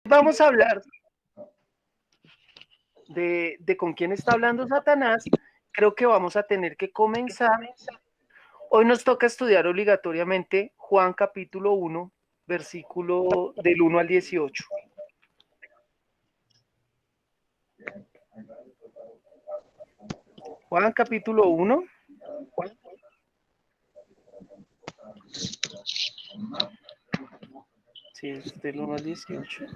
vamos a hablar de con quién está hablando Satanás. Creo que vamos a tener que comenzar. Hoy nos toca estudiar obligatoriamente Juan capítulo 1, versículo del 1 al 18. Juan capítulo 1. Sí, es del 1 al 18.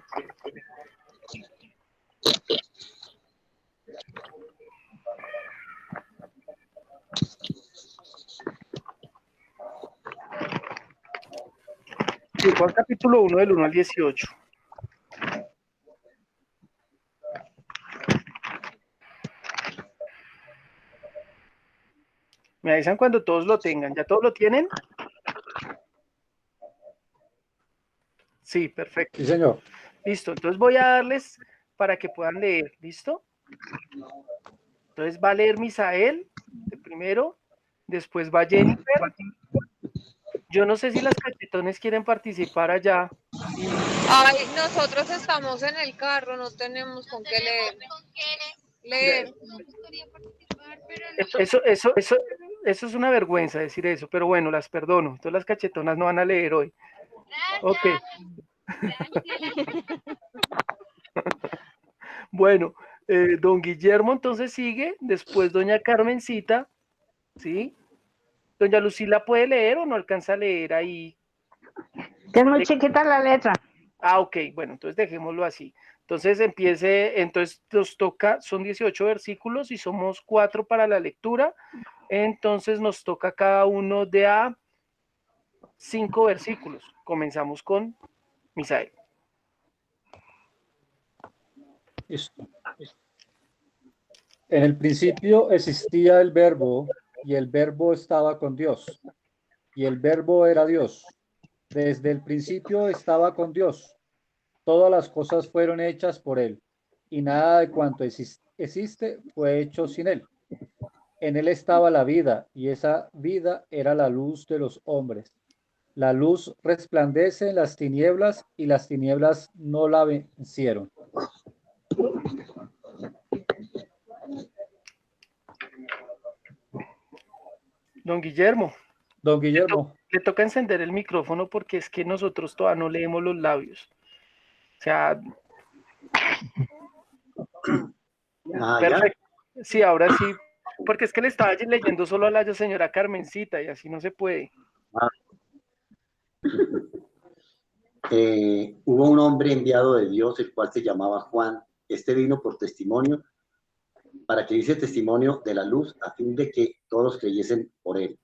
Sí, Juan capítulo 1 del 1 al 18. Me avisan cuando todos lo tengan. ¿Ya todos lo tienen? Sí, perfecto. Sí, señor. Listo, entonces voy a darles para que puedan leer. ¿Listo? Entonces va a leer Misael de primero, después va Jennifer. Yo no sé si las cachetones quieren participar allá. Ay, nosotros estamos en el carro, no tenemos con qué leer. Eso es una vergüenza decir eso, pero bueno, las perdono. Entonces las cachetonas no van a leer hoy. Ok. Bueno, don Guillermo entonces sigue, después doña Carmencita, ¿sí? Doña Lucila puede leer o no alcanza a leer ahí. Es muy chiquita la letra. Ah, ok, bueno, entonces dejémoslo así. Entonces entonces nos toca, son 18 versículos y somos 4 para la lectura, entonces nos toca cada uno de a 5 versículos. Comenzamos con Misael. Listo. En el principio existía el Verbo, y el Verbo estaba con Dios, y el Verbo era Dios. Desde el principio estaba con Dios. Todas las cosas fueron hechas por Él, y nada de cuanto existe fue hecho sin Él. En Él estaba la vida, y esa vida era la luz de los hombres. La luz resplandece en las tinieblas, y las tinieblas no la vencieron. Don Guillermo. Don Guillermo. Le toca encender el micrófono porque es que nosotros todavía no leemos los labios. O sea, perfecto. ¿Ya? Sí, ahora sí, porque es que le estaba leyendo solo a la señora Carmencita y así no se puede. Hubo un hombre enviado de Dios, el cual se llamaba Juan. Este vino por testimonio, para que diese testimonio de la luz, a fin de que todos creyesen por él.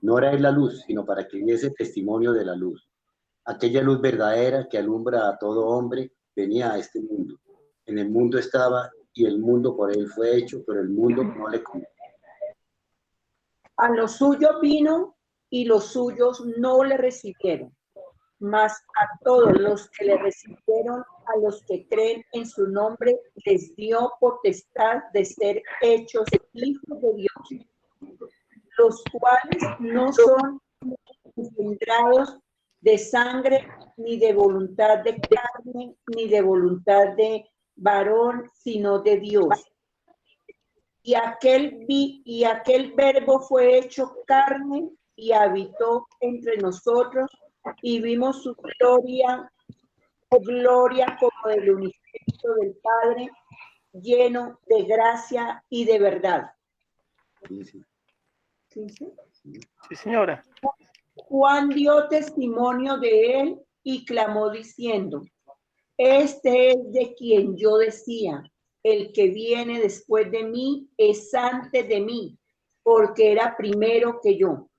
No era él la luz, sino para que diese testimonio de la luz. Aquella luz verdadera que alumbra a todo hombre venía a este mundo. En el mundo estaba, y el mundo por él fue hecho, pero el mundo no le conoció. A los suyos vino, y los suyos no le recibieron. Mas a todos los que le recibieron, a los que creen en su nombre, les dio potestad de ser hechos hijos de Dios, los cuales no son engendrados de sangre, ni de voluntad de carne, ni de voluntad de varón, sino de Dios. Y aquel verbo fue hecho carne y habitó entre nosotros, y vimos su gloria como del unigénito del Padre, lleno de gracia y de verdad. Sí, señora. Juan dio testimonio de él y clamó diciendo: este es de quien yo decía, el que viene después de mí es antes de mí, porque era primero que yo.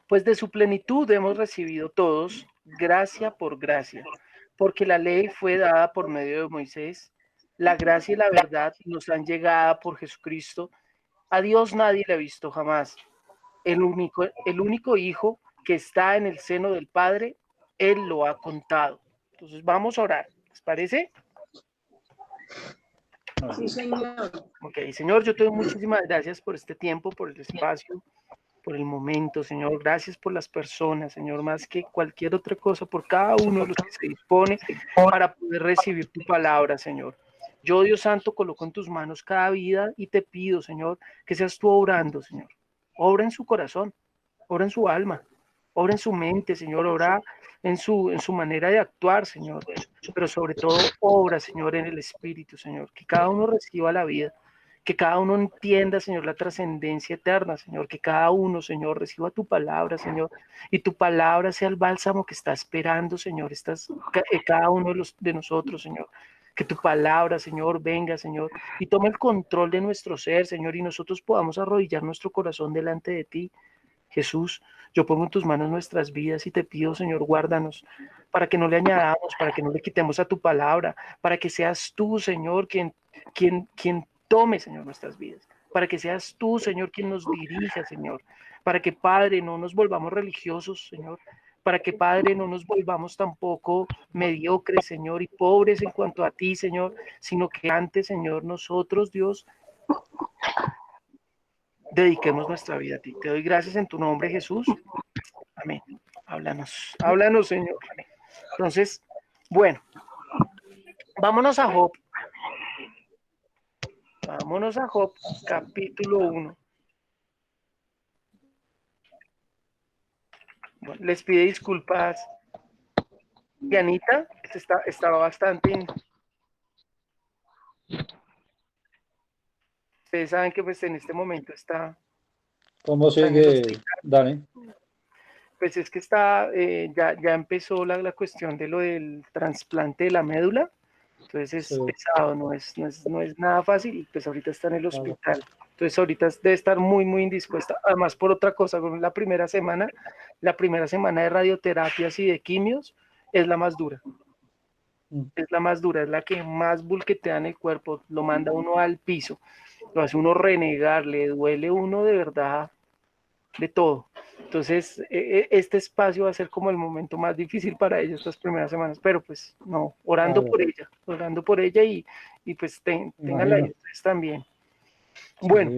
Pues de su plenitud hemos recibido todos, gracia por gracia, porque la ley fue dada por medio de Moisés, la gracia y la verdad nos han llegado por Jesucristo. A Dios nadie le ha visto jamás. El único Hijo que está en el seno del Padre, Él lo ha contado. Entonces vamos a orar, ¿les parece? Sí, señor. Ok, Señor, yo te doy muchísimas gracias por este tiempo, por el espacio. por el momento, Señor. Gracias por las personas, Señor, más que cualquier otra cosa, por cada uno de los que se dispone para poder recibir tu palabra, Señor. Yo, Dios Santo, coloco en tus manos cada vida y te pido, Señor, que seas tú obrando, Señor. Obra en su corazón, obra en su alma, obra en su mente, Señor, obra en su manera de actuar, Señor. Pero sobre todo, obra, Señor, en el Espíritu, Señor. Que cada uno reciba la vida, que cada uno entienda, Señor, la trascendencia eterna, Señor. Que cada uno, Señor, reciba tu palabra, Señor. Y tu palabra sea el bálsamo que está esperando, Señor, cada uno de nosotros, Señor. Que tu palabra, Señor, venga, Señor, y tome el control de nuestro ser, Señor, y nosotros podamos arrodillar nuestro corazón delante de ti. Jesús, yo pongo en tus manos nuestras vidas y te pido, Señor, guárdanos para que no le añadamos, para que no le quitemos a tu palabra, para que seas tú, Señor, quien tome, Señor, nuestras vidas, para que seas tú, Señor, quien nos dirija, Señor, para que, Padre, no nos volvamos religiosos, Señor, para que, Padre, no nos volvamos tampoco mediocres, Señor, y pobres en cuanto a ti, Señor, sino que antes, Señor, nosotros, Dios, dediquemos nuestra vida a ti. Te doy gracias en tu nombre, Jesús. Amén. Háblanos, Señor. Entonces, bueno, vámonos a Job. Vámonos a Job, capítulo 1. Bueno, les pide disculpas. Dianita, estaba bastante. Ustedes saben que pues en este momento está. ¿Cómo sigue, Dani? Pues es que ya empezó la cuestión de lo del trasplante de la médula. Entonces es pesado, no es nada fácil, y pues ahorita está en el hospital. Entonces ahorita debe estar muy, muy indispuesta. Además, por otra cosa, con la primera semana de radioterapias y de quimios es la más dura. Es la más dura, es la que más bulquetea en el cuerpo, lo manda uno al piso, lo hace uno renegar, le duele uno de verdad, de todo. Entonces, este espacio va a ser como el momento más difícil para ella estas primeras semanas, pero pues no, orando por ella y pues ténganla ahí ustedes también. Bueno. Sí,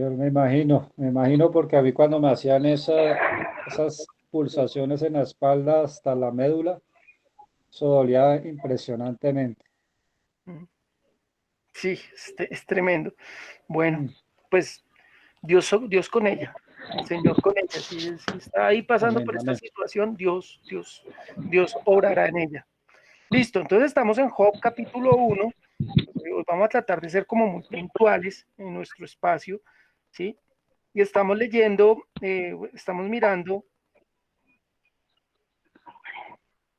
me imagino porque a mí cuando me hacían esas pulsaciones en la espalda hasta la médula, eso dolía impresionantemente. Sí, es tremendo. Bueno, pues Dios con ella, Señor con ella. Si está ahí pasando por esta situación, Dios obrará en ella. Listo, entonces estamos en Job capítulo 1. Hoy vamos a tratar de ser como muy puntuales en nuestro espacio, ¿sí? Y estamos leyendo, estamos mirando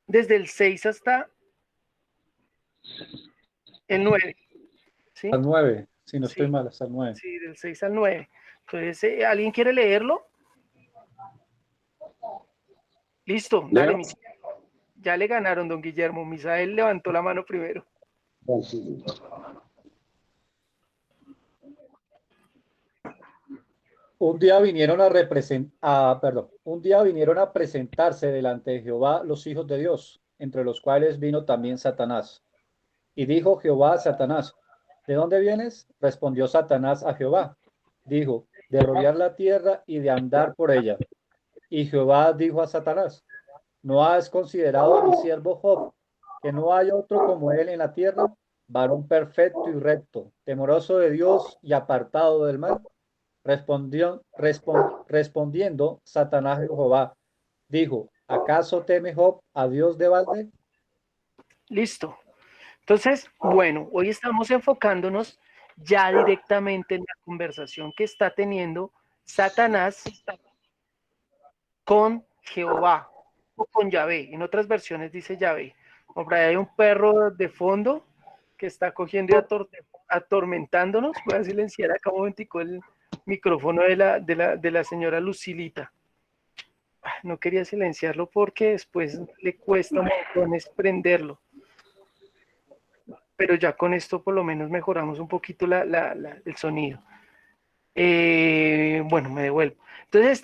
desde el 6 hasta el 9. ¿Sí? Hasta el 9, si no estoy mal, hasta el 9. Sí, del 6 al 9. Entonces, ¿alguien quiere leerlo? Listo, dale, ya le ganaron, don Guillermo. Misael levantó la mano primero. Un día vinieron a presentarse delante de Jehová los hijos de Dios, entre los cuales vino también Satanás. Y dijo Jehová a Satanás: ¿de dónde vienes? Respondió Satanás a Jehová. Dijo: de rodear la tierra y de andar por ella. Y Jehová dijo a Satanás: ¿no has considerado a mi siervo Job, que no hay otro como él en la tierra, varón perfecto y recto, temeroso de Dios y apartado del mal? Respondiendo Satanás a Jehová, dijo: ¿acaso teme Job a Dios de balde? Listo. Entonces, bueno, hoy estamos enfocándonos ya directamente en la conversación que está teniendo Satanás con Jehová o con Yahvé. En otras versiones dice Yahvé. Por ahí hay un perro de fondo que está cogiendo y atormentándonos. Voy a silenciar acá un momentico el micrófono de la señora Lucilita. No quería silenciarlo porque después le cuesta montones prenderlo. Pero ya con esto por lo menos mejoramos un poquito el sonido. Bueno, me devuelvo. Entonces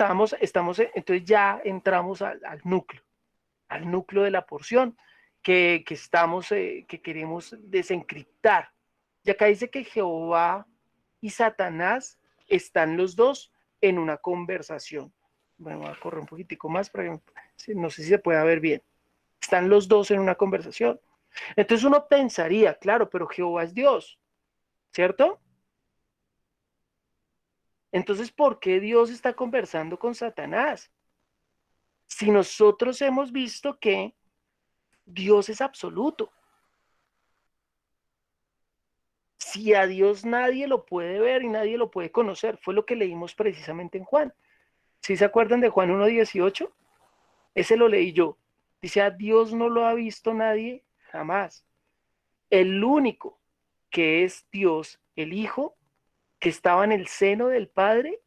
entonces ya entramos al núcleo de la porción que queremos desencriptar. Y acá dice que Jehová y Satanás están los dos en una conversación. Bueno, voy a correr un poquitico más para que no sé si se puede ver bien. Están los dos en una conversación. Entonces uno pensaría, claro, pero Jehová es Dios, ¿cierto? Entonces, ¿por qué Dios está conversando con Satanás? Si nosotros hemos visto que Dios es absoluto. Si a Dios nadie lo puede ver y nadie lo puede conocer, fue lo que leímos precisamente en Juan. ¿Sí se acuerdan de Juan 1:18? Ese lo leí yo. Dice, a Dios no lo ha visto nadie jamás. El único que es Dios, el Hijo, que estaba en el seno del Padre,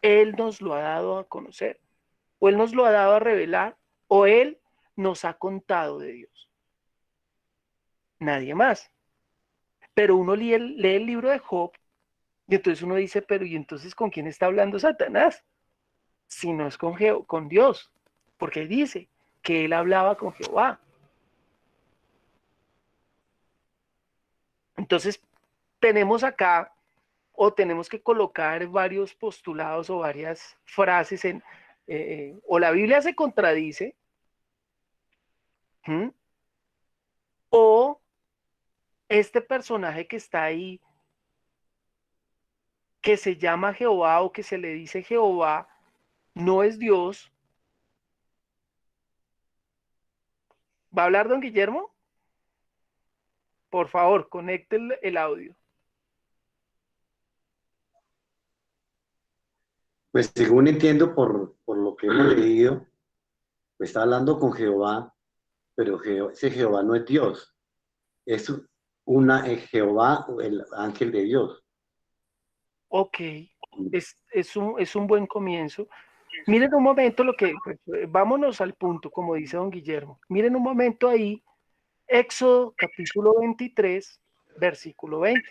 Él nos lo ha dado a conocer, o Él nos lo ha dado a revelar, o Él nos ha contado de Dios. Nadie más. Pero uno lee el libro de Job y entonces uno dice, pero ¿y entonces con quién está hablando Satanás? Si no es con Dios, porque dice que él hablaba con Jehová. Entonces tenemos acá, o tenemos que colocar varios postulados o varias frases o la Biblia se contradice, ¿hmm? O este personaje que está ahí, que se llama Jehová o que se le dice Jehová, no es Dios. ¿Va a hablar don Guillermo? Por favor, conecte el audio. Pues según entiendo por lo que hemos leído, pues está hablando con Jehová, pero ese Jehová no es Dios, es Jehová, el ángel de Dios. Ok, es un buen comienzo. Miren un momento vámonos al punto, como dice don Guillermo. Miren un momento ahí, Éxodo capítulo 23, versículo 20.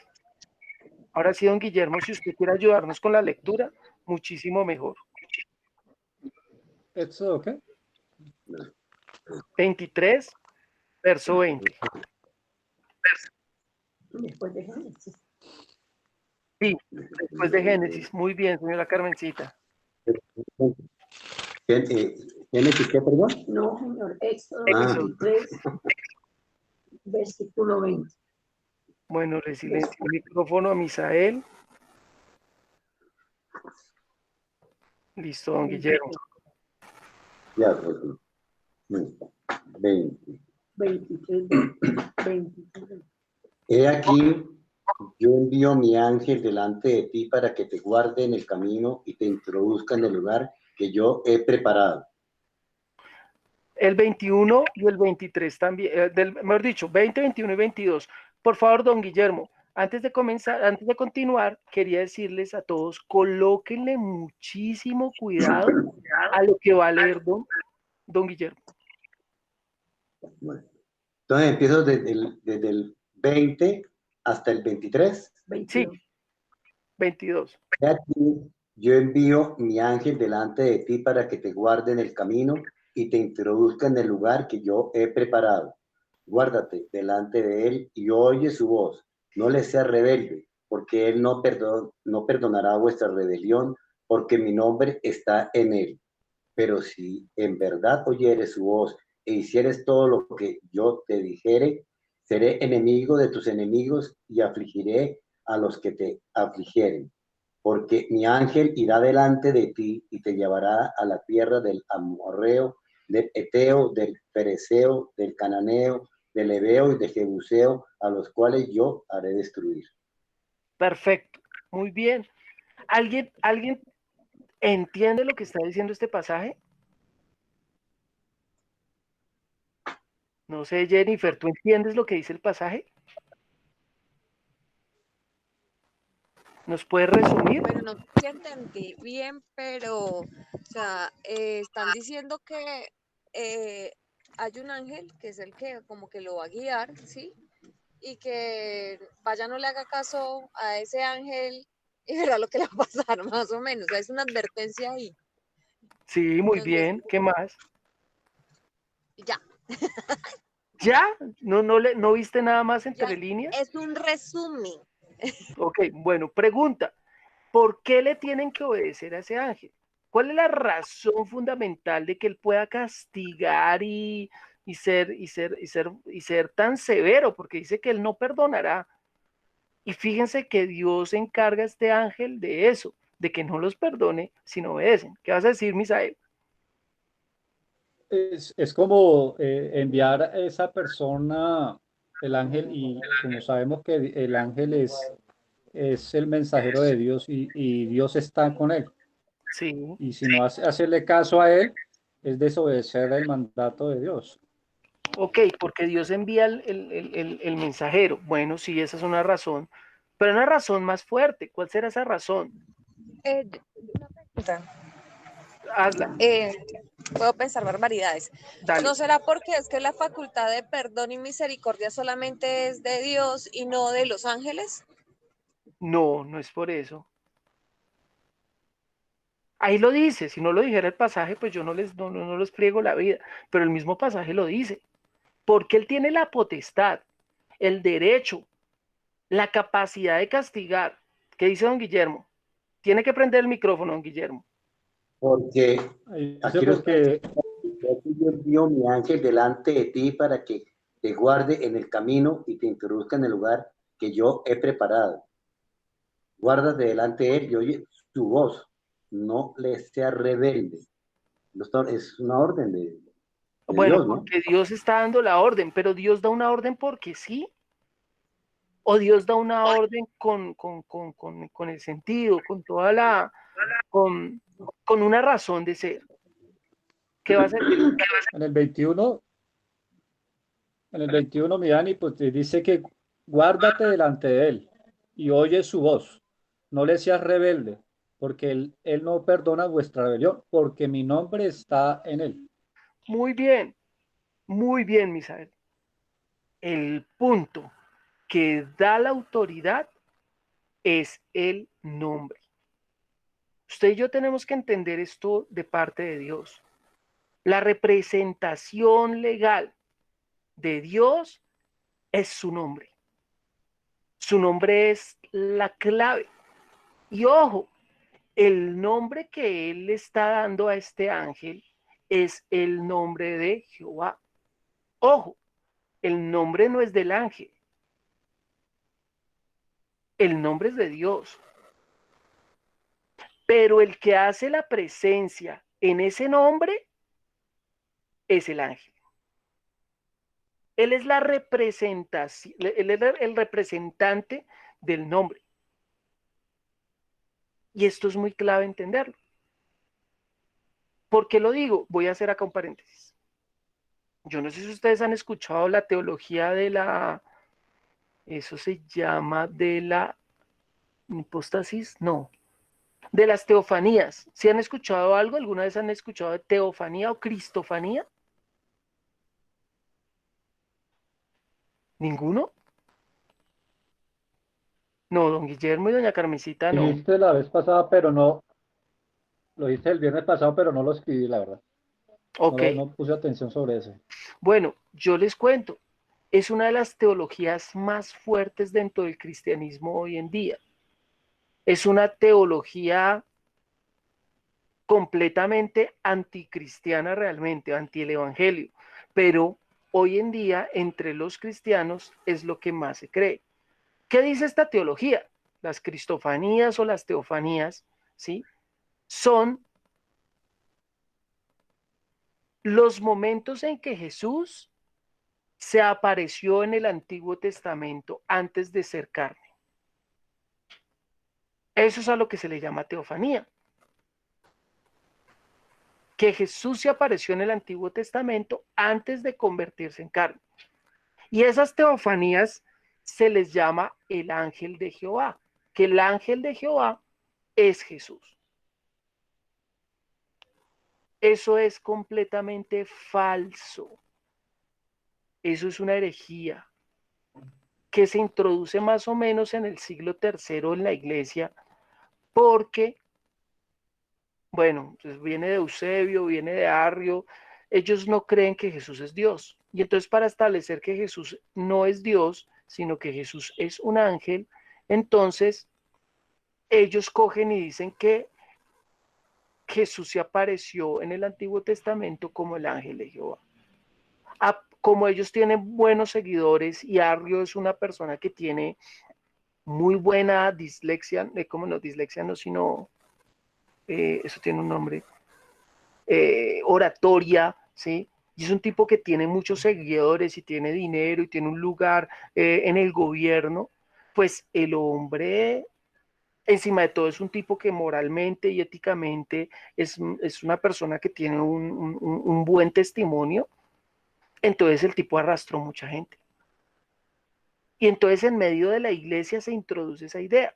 Ahora sí, don Guillermo, si usted quiere ayudarnos con la lectura, muchísimo mejor. ¿Éxodo qué? 23, verso 20. Después de Génesis. Sí, después de Génesis. Muy bien, señora Carmencita. ¿Génesis qué, perdón? No, señor, Éxodo Ah. 23, versículo 20. Bueno, le silencio el micrófono a Misael. Listo, don Guillermo. Ya, 20. 23, 23. He aquí, yo envío mi ángel delante de ti para que te guarde en el camino y te introduzca en el lugar que yo he preparado. El 21 y el 23 también, mejor dicho, 20, 21 y 22. Por favor, don Guillermo, antes de continuar, quería decirles a todos, colóquenle muchísimo cuidado a lo que va a leer don Guillermo. Bueno, entonces empiezo desde el 20 hasta el 23. 22. Sí, 22. He aquí, yo envío mi ángel delante de ti para que te guarde en el camino y te introduzca en el lugar que yo he preparado. Guárdate delante de él y oye su voz. No le seas rebelde, porque él no perdonará vuestra rebelión, porque mi nombre está en él. Pero si en verdad oyeres su voz e hicieres todo lo que yo te dijere, seré enemigo de tus enemigos y afligiré a los que te afligieren. Porque mi ángel irá delante de ti y te llevará a la tierra del amorreo, del eteo, del pereceo, del cananeo, del heveo y del jebuseo, a los cuales yo haré destruir. Perfecto, muy bien. ¿Alguien entiende lo que está diciendo este pasaje? No sé, Jennifer, ¿tú entiendes lo que dice el pasaje? ¿Nos puedes resumir? Bueno, no sé si entendí bien, pero, o sea, están diciendo que hay un ángel que es el que como que lo va a guiar, ¿sí? Y que vaya no le haga caso a ese ángel y verá lo que le va a pasar, más o menos. O sea, es una advertencia ahí. Sí, muy Entonces, bien. ¿Qué más? ya, ¿Ya? ¿No viste nada más entre ya líneas? es un resumen. Ok, bueno, pregunta. ¿Por qué le tienen que obedecer a ese ángel? ¿Cuál es la razón fundamental de que él pueda castigar y ser tan severo? Porque dice que él no perdonará. Y fíjense que Dios encarga a este ángel de eso, de que no los perdone si no obedecen. ¿Qué vas a decir, Misael? Es como enviar a esa persona, el ángel, y como sabemos que el ángel es el mensajero de Dios y Dios está con él. Sí. Y si no hacerle caso a él, es desobedecer el mandato de Dios. Ok, porque Dios envía el mensajero. Bueno, sí, esa es una razón, pero una razón más fuerte. ¿Cuál será esa razón? Una pregunta. Hazla, Puedo pensar barbaridades. dale. ¿No será porque es que la facultad de perdón y misericordia solamente es de Dios y no de los ángeles? No, no es por eso. Ahí lo dice, si no lo dijera el pasaje, pues yo no les pliego la vida, pero el mismo pasaje lo dice, porque él tiene la potestad, el derecho, la capacidad de castigar. ¿Qué dice don Guillermo? Tiene que prender el micrófono, don Guillermo. Porque Dice aquí lo está porque diciendo, yo envío mi ángel delante de ti para que te guarde en el camino y te introduzca en el lugar que yo he preparado. Guárdate delante de él y oye su voz, no le seas rebelde. Es una orden de Bueno, Dios, ¿no? porque Dios está dando la orden, pero Dios da una orden porque sí, o Dios da una orden con el sentido, con toda con, con una razón de ser. ¿Qué va a ser? en el 21, mi Dani, pues te dice que guárdate delante de él y oye su voz. No le seas rebelde, porque él no perdona vuestra rebelión, porque mi nombre está en él. Muy bien, Misael. El punto que da la autoridad es el nombre. Usted y yo tenemos que entender esto de parte de Dios. La representación legal de Dios es su nombre. Su nombre es la clave. Y ojo, el nombre que él le está dando a este ángel es el nombre de Jehová. Ojo, el nombre no es del ángel, el nombre es de Dios. Pero el que hace la presencia en ese nombre es el ángel. Él es la representación, él es el representante del nombre. Y esto es muy clave entenderlo. ¿Por qué lo digo? Voy a hacer acá un paréntesis. Yo no sé si ustedes han escuchado la teología eso se llama de la hipóstasis, no, de las teofanías. ¿Sí han escuchado algo? ¿Alguna vez han escuchado de teofanía o cristofanía? ¿Ninguno? No, don Guillermo y doña Carmencita no. Dijiste la vez pasada, pero no, lo dijiste el viernes pasado, pero no lo escribí, la verdad. Ok, No puse atención sobre eso. bueno, yo les cuento. Es una de las teologías más fuertes dentro del cristianismo hoy en día. Es una teología completamente anticristiana realmente, anti el evangelio, pero hoy en día entre los cristianos es lo que más se cree. ¿Qué dice esta teología? Las cristofanías o las teofanías, ¿sí? Son los momentos en que Jesús se apareció en el Antiguo Testamento antes de ser carne. Eso es a lo que se le llama teofanía. Que Jesús se apareció en el Antiguo Testamento antes de convertirse en carne. Y esas teofanías se les llama el ángel de Jehová, que el ángel de Jehová es Jesús. Eso es completamente falso. Eso es una herejía que se introduce más o menos en el siglo III en la iglesia, porque, bueno, pues viene de Eusebio, viene de Arrio, ellos no creen que Jesús es Dios. Y entonces para establecer que Jesús no es Dios, sino que Jesús es un ángel, entonces ellos cogen y dicen que Jesús se apareció en el Antiguo Testamento como el ángel de Jehová. Como ellos tienen buenos seguidores y Arrio es una persona que tiene muy buena dislexia, como no, dislexia no, sino, eso tiene un nombre, oratoria, ¿sí? Y es un tipo que tiene muchos seguidores y tiene dinero y tiene un lugar en el gobierno, pues el hombre, encima de todo, es un tipo que moralmente y éticamente es una persona que tiene un buen testimonio. Entonces el tipo arrastró mucha gente. Y entonces en medio de la iglesia se introduce esa idea.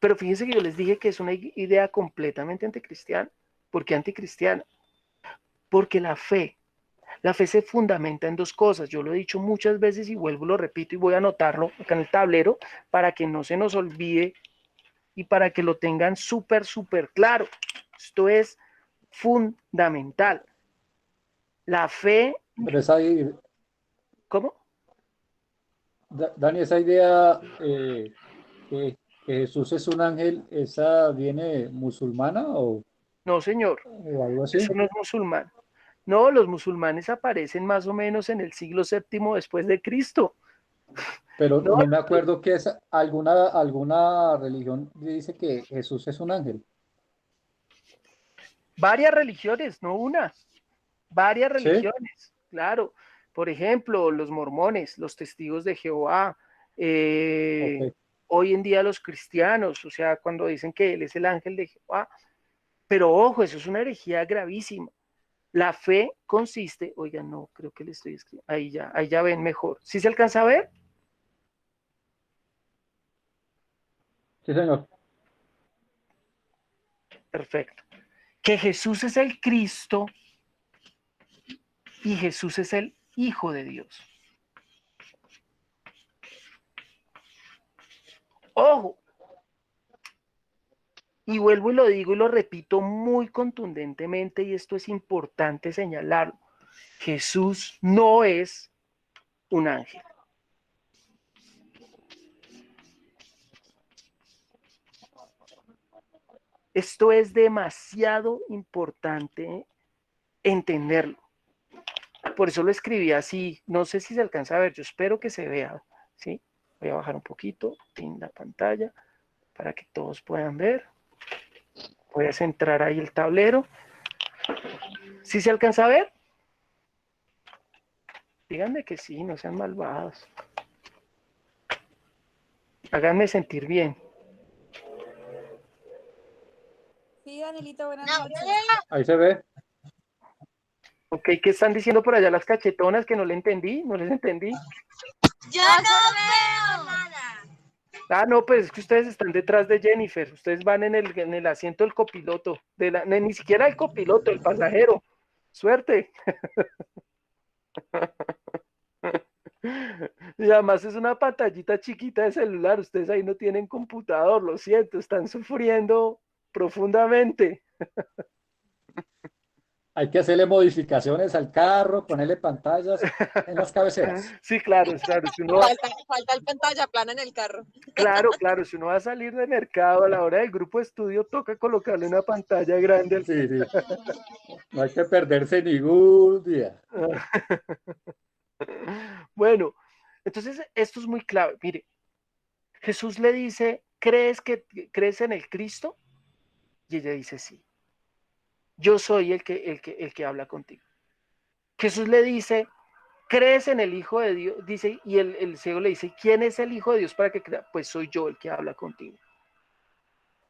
Pero fíjense que yo les dije que es una idea completamente anticristiana. ¿Por qué anticristiana? Porque la fe se fundamenta en dos cosas. Yo lo he dicho muchas veces y vuelvo, lo repito y voy a anotarlo acá en el tablero para que no se nos olvide y para que lo tengan súper, súper claro. Esto es fundamental. La fe... Pero esa, ¿Cómo? Dani, esa idea que Jesús es un ángel, ¿esa viene musulmana No, señor. o algo así? Eso no es musulmán. No, los musulmanes aparecen más o menos en el siglo VII después de Cristo. Pero No, no me acuerdo que es alguna religión dice que Jesús es un ángel. varias religiones, no una, varias ¿Sí? religiones, claro. Por ejemplo, los mormones, los testigos de Jehová, Ok. hoy en día los cristianos, o sea, cuando dicen que él es el ángel de Jehová. Pero ojo, eso es una herejía gravísima. La fe consiste, oigan, no, creo que le estoy escribiendo, ahí ya ven mejor. ¿Sí se alcanza a ver? Sí, señor. Perfecto. Que Jesús es el Cristo y Jesús es el Hijo de Dios. Ojo, y vuelvo y lo digo y lo repito muy contundentemente, y esto es importante señalarlo. Jesús no es un ángel. Esto es demasiado importante entenderlo. Por eso lo escribí así. No sé si se alcanza a ver, yo espero que se vea. ¿Sí? Voy a bajar un poquito en la pantalla para que todos puedan ver. Voy a centrar ahí el tablero. ¿Sí se alcanza a ver? Díganme que sí, no sean malvados. Háganme sentir bien. Sí, Danielito, buenas noches. Ahí se ve. Ok, ¿qué están diciendo por allá las cachetonas que no le entendí? No les entendí. Yo no veo nada. Ah, no, pues es que ustedes están detrás de Jennifer. Ustedes van en el asiento del copiloto. Ni siquiera el copiloto, el pasajero. Suerte. Y además es una pantallita chiquita de celular. Ustedes ahí no tienen computador, lo siento. Están sufriendo profundamente. Hay que hacerle modificaciones al carro, ponerle pantallas en las cabeceras. Sí, claro, claro. Si uno Falta el pantalla plana en el carro. claro, claro, si uno va a salir de mercado a la hora del grupo de estudio, toca colocarle una pantalla grande al... Sí, sí. No hay que perderse ningún día. Bueno, entonces esto es muy clave. Mire, Jesús le dice, crees en el Cristo? Y ella dice, sí. Yo soy el que habla contigo. Jesús le dice, ¿crees en el Hijo de Dios? Dice, y el ciego le dice, ¿quién es el Hijo de Dios para que crea? Pues soy yo el que habla contigo.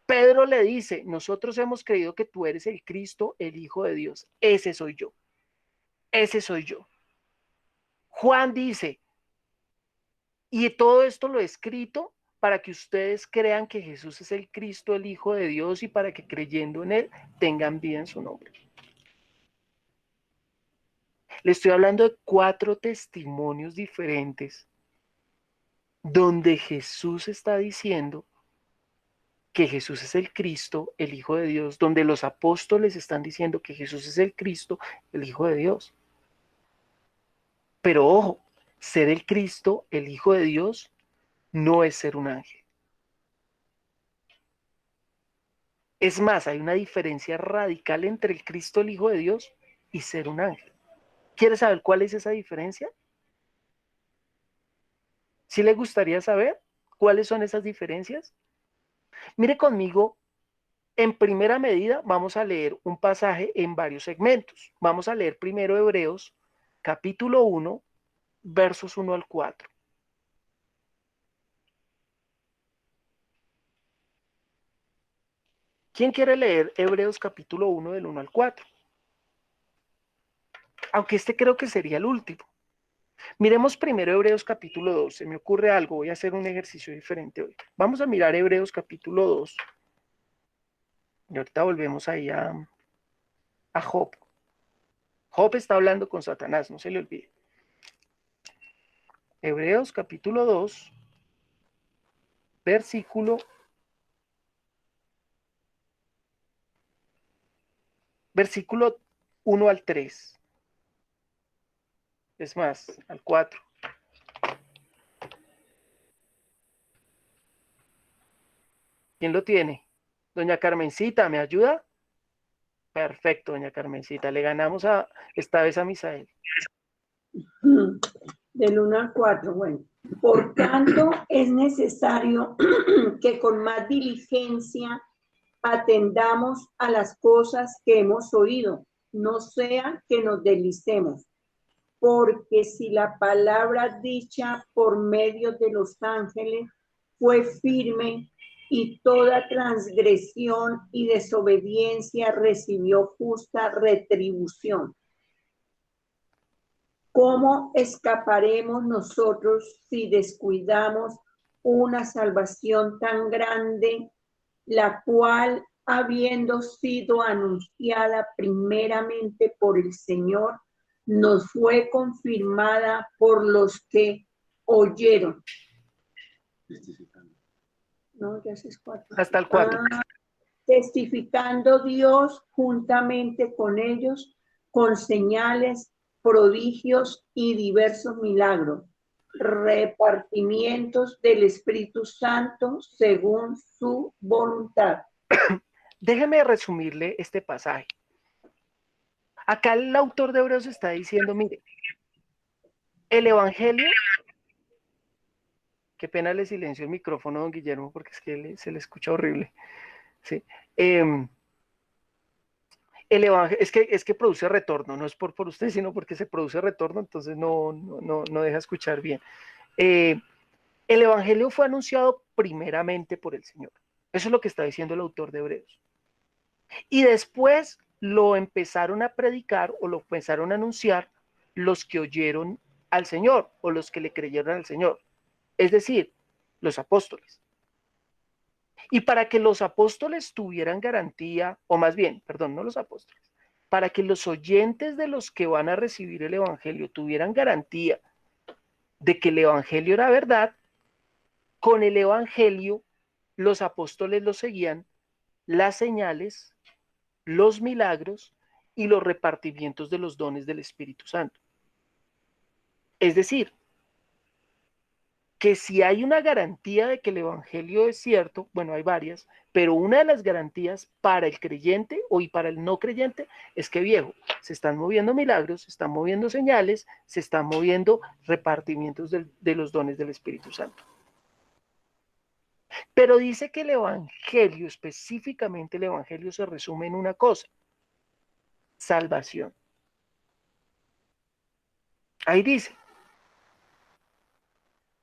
Pedro le dice, nosotros hemos creído que tú eres el Cristo, el Hijo de Dios. Ese soy yo. Ese soy yo. Juan dice, y todo esto lo he escrito para que ustedes crean que Jesús es el Cristo, el Hijo de Dios, y para que creyendo en Él tengan vida en su nombre. Le estoy hablando de 4 testimonios diferentes donde Jesús está diciendo que Jesús es el Cristo, el Hijo de Dios, donde los apóstoles están diciendo que Jesús es el Cristo, el Hijo de Dios. Pero ojo, ser el Cristo, el Hijo de Dios, no es ser un ángel. Es más, hay una diferencia radical entre el Cristo, el Hijo de Dios, y ser un ángel. ¿Quieres saber cuál es esa diferencia? ¿Sí le gustaría saber cuáles son esas diferencias? Mire conmigo, en primera medida vamos a leer un pasaje en varios segmentos. Vamos a leer primero Hebreos, capítulo 1, versos 1 al 4. ¿Quién quiere leer Hebreos capítulo 1 del 1 al 4? Aunque este creo que sería el último. Miremos primero Hebreos capítulo 2. Se me ocurre algo, voy a hacer un ejercicio diferente hoy. Vamos a mirar Hebreos capítulo 2. Y ahorita volvemos ahí a Job. Job está hablando con Satanás, no se le olvide. Hebreos capítulo 2, versículo 1 al 3. Es más, al 4. ¿Quién lo tiene? Doña Carmencita, ¿me ayuda? Perfecto, doña Carmencita. Le ganamos esta vez a Misael. Del 1 al 4, bueno. Por tanto, es necesario que con más diligencia atendamos a las cosas que hemos oído, no sea que nos deslicemos. Porque si la palabra dicha por medio de los ángeles fue firme y toda transgresión y desobediencia recibió justa retribución, ¿cómo escaparemos nosotros si descuidamos una salvación tan grande, la cual, habiendo sido anunciada primeramente por el Señor, nos fue confirmada por los que oyeron? No, ya es 4. Hasta el 4. Testificando Dios juntamente con ellos, con señales, prodigios y diversos milagros, repartimientos del Espíritu Santo según su voluntad. Déjeme resumirle este pasaje. Acá el autor de Hebreos está diciendo, mire, el Evangelio, qué pena le silencio el micrófono, don Guillermo, porque es que se le escucha horrible. ¿Sí? El Evangelio, es que produce retorno, no es por usted, sino porque se produce retorno, entonces no deja escuchar bien. El Evangelio fue anunciado primeramente por el Señor. Eso es lo que está diciendo el autor de Hebreos. Y después lo empezaron a predicar o lo empezaron a anunciar los que oyeron al Señor o los que le creyeron al Señor. Es decir, los apóstoles. Y para que los apóstoles tuvieran garantía, o más bien, perdón, no los apóstoles, para que los oyentes de los que van a recibir el Evangelio tuvieran garantía de que el Evangelio era verdad, con el Evangelio los apóstoles lo seguían las señales, los milagros y los repartimientos de los dones del Espíritu Santo. Es decir, que si hay una garantía de que el Evangelio es cierto, bueno, hay varias, pero una de las garantías para el creyente y para el no creyente es que, viejo, se están moviendo milagros, se están moviendo señales, se están moviendo repartimientos de los dones del Espíritu Santo. Pero dice que el Evangelio, específicamente el Evangelio, se resume en una cosa: salvación. Ahí dice,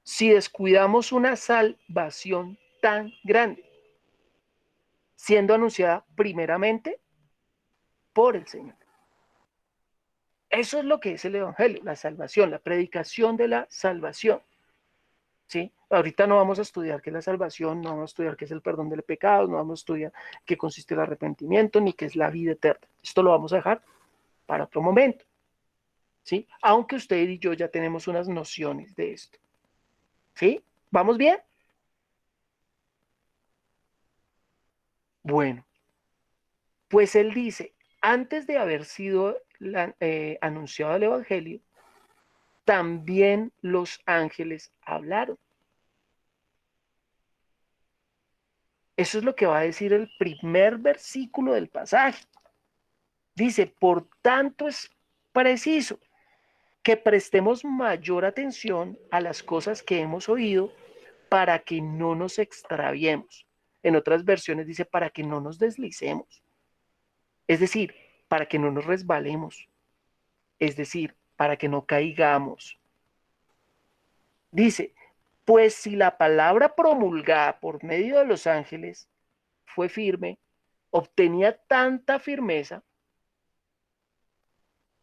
si descuidamos una salvación tan grande, siendo anunciada primeramente por el Señor. Eso es lo que es el Evangelio, la salvación, la predicación de la salvación. ¿Sí? Ahorita no vamos a estudiar qué es la salvación, no vamos a estudiar qué es el perdón del pecado, no vamos a estudiar qué consiste el arrepentimiento, ni qué es la vida eterna. Esto lo vamos a dejar para otro momento. ¿Sí? Aunque usted y yo ya tenemos unas nociones de esto. ¿Sí? ¿Vamos bien? Bueno, pues él dice, antes de haber sido anunciado el Evangelio, también los ángeles hablaron. Eso es lo que va a decir el primer versículo del pasaje. Dice, por tanto es preciso que prestemos mayor atención a las cosas que hemos oído para que no nos extraviemos. En otras versiones dice, para que no nos deslicemos. Es decir, para que no nos resbalemos. Es decir, para que no caigamos. Dice, pues si la palabra promulgada por medio de los ángeles fue firme, obtenía tanta firmeza,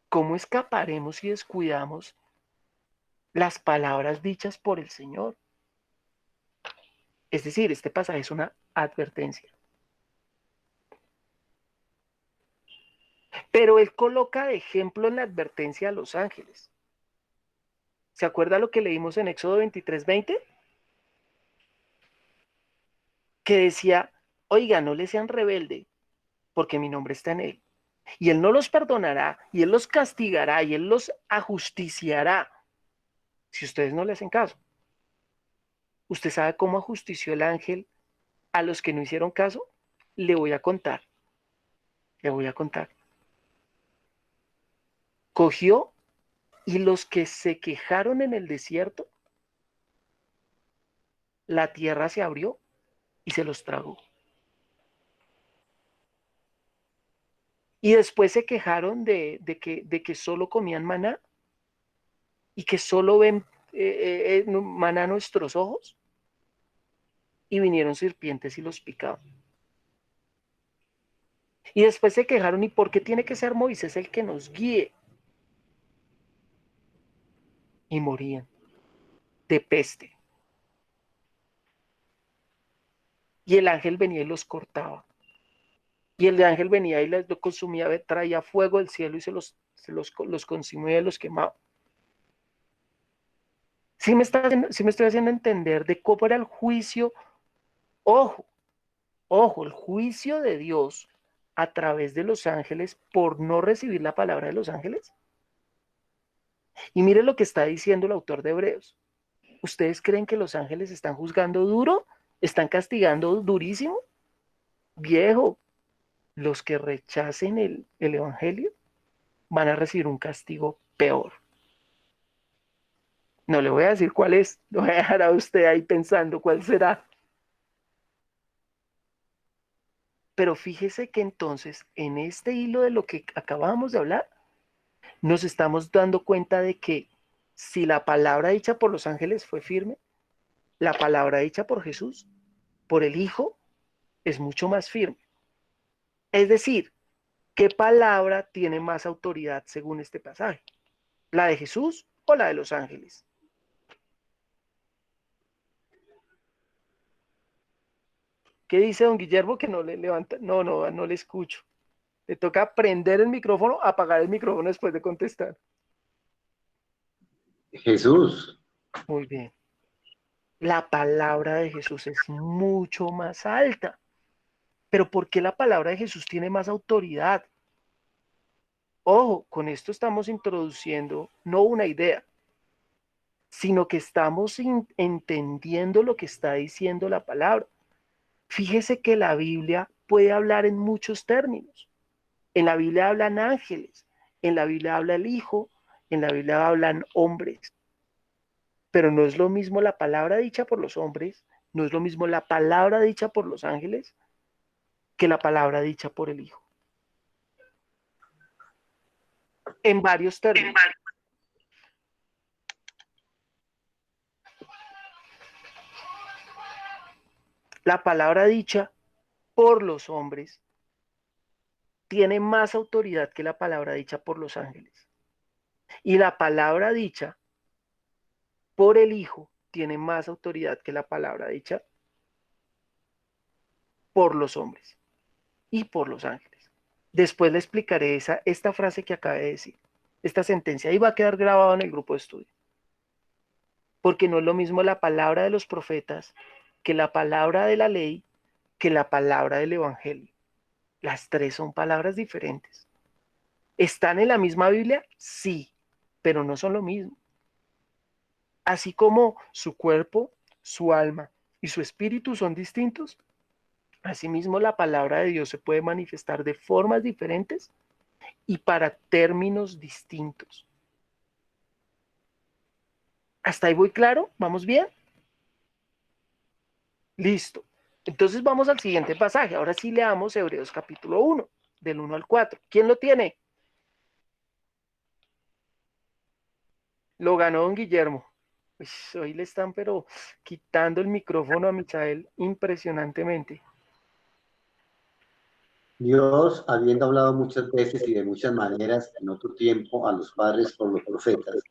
¿cómo escaparemos si descuidamos las palabras dichas por el Señor? Es decir, este pasaje es una advertencia. Pero él coloca de ejemplo en la advertencia a los ángeles. ¿Se acuerda lo que leímos en Éxodo 23:20? Que decía, oiga, no le sean rebelde, porque mi nombre está en él. Y él no los perdonará, y él los castigará, y él los ajusticiará, si ustedes no le hacen caso. ¿Usted sabe cómo ajustició el ángel a los que no hicieron caso? Le voy a contar. Le voy a contar. Cogió y los que se quejaron en el desierto, la tierra se abrió y se los tragó. Y después se quejaron de que solo comían maná y que solo ven maná nuestros ojos. Y vinieron serpientes y los picaban. Y después se quejaron, ¿y por qué tiene que ser Moisés el que nos guíe? Y morían de peste. Y el ángel venía y los cortaba. Y el ángel venía y los consumía, traía fuego del cielo y los consumía y los quemaba. Sí me estoy haciendo entender de cómo era el juicio. Ojo, el juicio de Dios a través de los ángeles por no recibir la palabra de los ángeles. Y mire lo que está diciendo el autor de Hebreos. ¿Ustedes creen que los ángeles están juzgando duro? ¿Están castigando durísimo? Viejo, los que rechacen el evangelio van a recibir un castigo peor. No le voy a decir cuál es, lo voy a dejar a usted ahí pensando cuál será. Pero fíjese que entonces, en este hilo de lo que acabamos de hablar, nos estamos dando cuenta de que si la palabra dicha por los ángeles fue firme, la palabra dicha por Jesús, por el Hijo, es mucho más firme. Es decir, ¿qué palabra tiene más autoridad según este pasaje? ¿La de Jesús o la de los ángeles? ¿Qué dice don Guillermo que no le levanta? No le escucho. Le toca prender el micrófono, apagar el micrófono después de contestar. Jesús. Muy bien. La palabra de Jesús es mucho más alta. Pero ¿por qué la palabra de Jesús tiene más autoridad? Ojo, con esto estamos introduciendo no una idea, sino que estamos entendiendo lo que está diciendo la palabra. Fíjese que la Biblia puede hablar en muchos términos. En la Biblia hablan ángeles, en la Biblia habla el Hijo, en la Biblia hablan hombres. Pero no es lo mismo la palabra dicha por los hombres, no es lo mismo la palabra dicha por los ángeles que la palabra dicha por el Hijo. En varios términos. La palabra dicha por los hombres tiene más autoridad que la palabra dicha por los ángeles. Y la palabra dicha por el Hijo tiene más autoridad que la palabra dicha por los hombres y por los ángeles. Después le explicaré esta frase que acabé de decir, esta sentencia, y va a quedar grabado en el grupo de estudio. Porque no es lo mismo la palabra de los profetas que la palabra de la ley, que la palabra del evangelio. Las tres son palabras diferentes. ¿Están en la misma Biblia? Sí, pero no son lo mismo. Así como su cuerpo, su alma y su espíritu son distintos, Asimismo, la palabra de Dios se puede manifestar de formas diferentes y para términos distintos. ¿Hasta ahí voy claro? ¿Vamos bien? Listo. Entonces vamos al siguiente pasaje. Ahora sí leamos Hebreos capítulo 1, del 1 al 4. ¿Quién lo tiene? Lo ganó don Guillermo. Pues hoy le están pero quitando el micrófono a Michael impresionantemente. Dios, habiendo hablado muchas veces y de muchas maneras en otro tiempo a los padres por los profetas,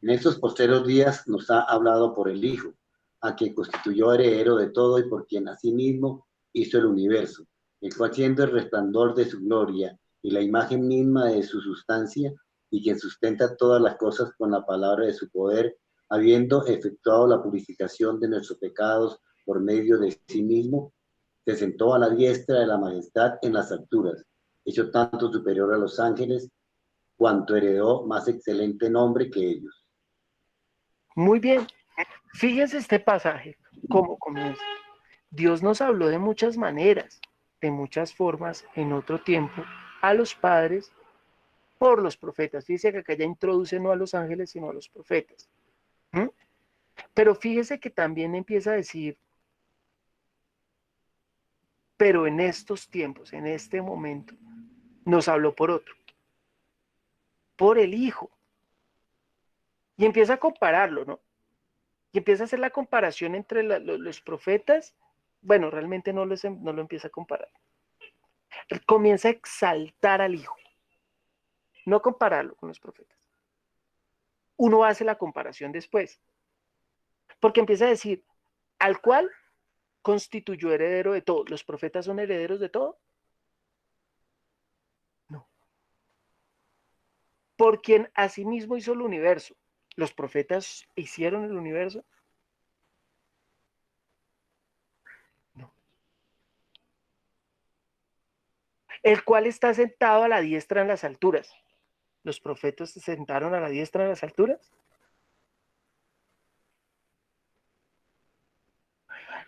en estos posteros días nos ha hablado por el Hijo, a quien constituyó heredero de todo y por quien asimismo hizo el universo, el cual siendo el resplandor de su gloria y la imagen misma de su sustancia, y quien sustenta todas las cosas con la palabra de su poder, habiendo efectuado la purificación de nuestros pecados por medio de sí mismo, se sentó a la diestra de la majestad en las alturas, hecho tanto superior a los ángeles, cuanto heredó más excelente nombre que ellos. Muy bien. Fíjense este pasaje, cómo comienza. Dios nos habló de muchas maneras, de muchas formas, en otro tiempo, a los padres por los profetas. Fíjese que acá ya introduce no a los ángeles, sino a los profetas. ¿Mm? Pero fíjese que también empieza a decir, pero en estos tiempos, en este momento, nos habló por otro, por el Hijo. Y empieza a compararlo, ¿no? Y empieza a hacer la comparación entre los profetas. Bueno, realmente no lo empieza a comparar. Él comienza a exaltar al Hijo, no compararlo con los profetas. Uno hace la comparación después, porque empieza a decir, al cual constituyó heredero de todo. ¿Los profetas son herederos de todo? No. Por quien asimismo hizo el universo. ¿Los profetas hicieron el universo? No. El cual está sentado a la diestra en las alturas. ¿Los profetas se sentaron a la diestra en las alturas?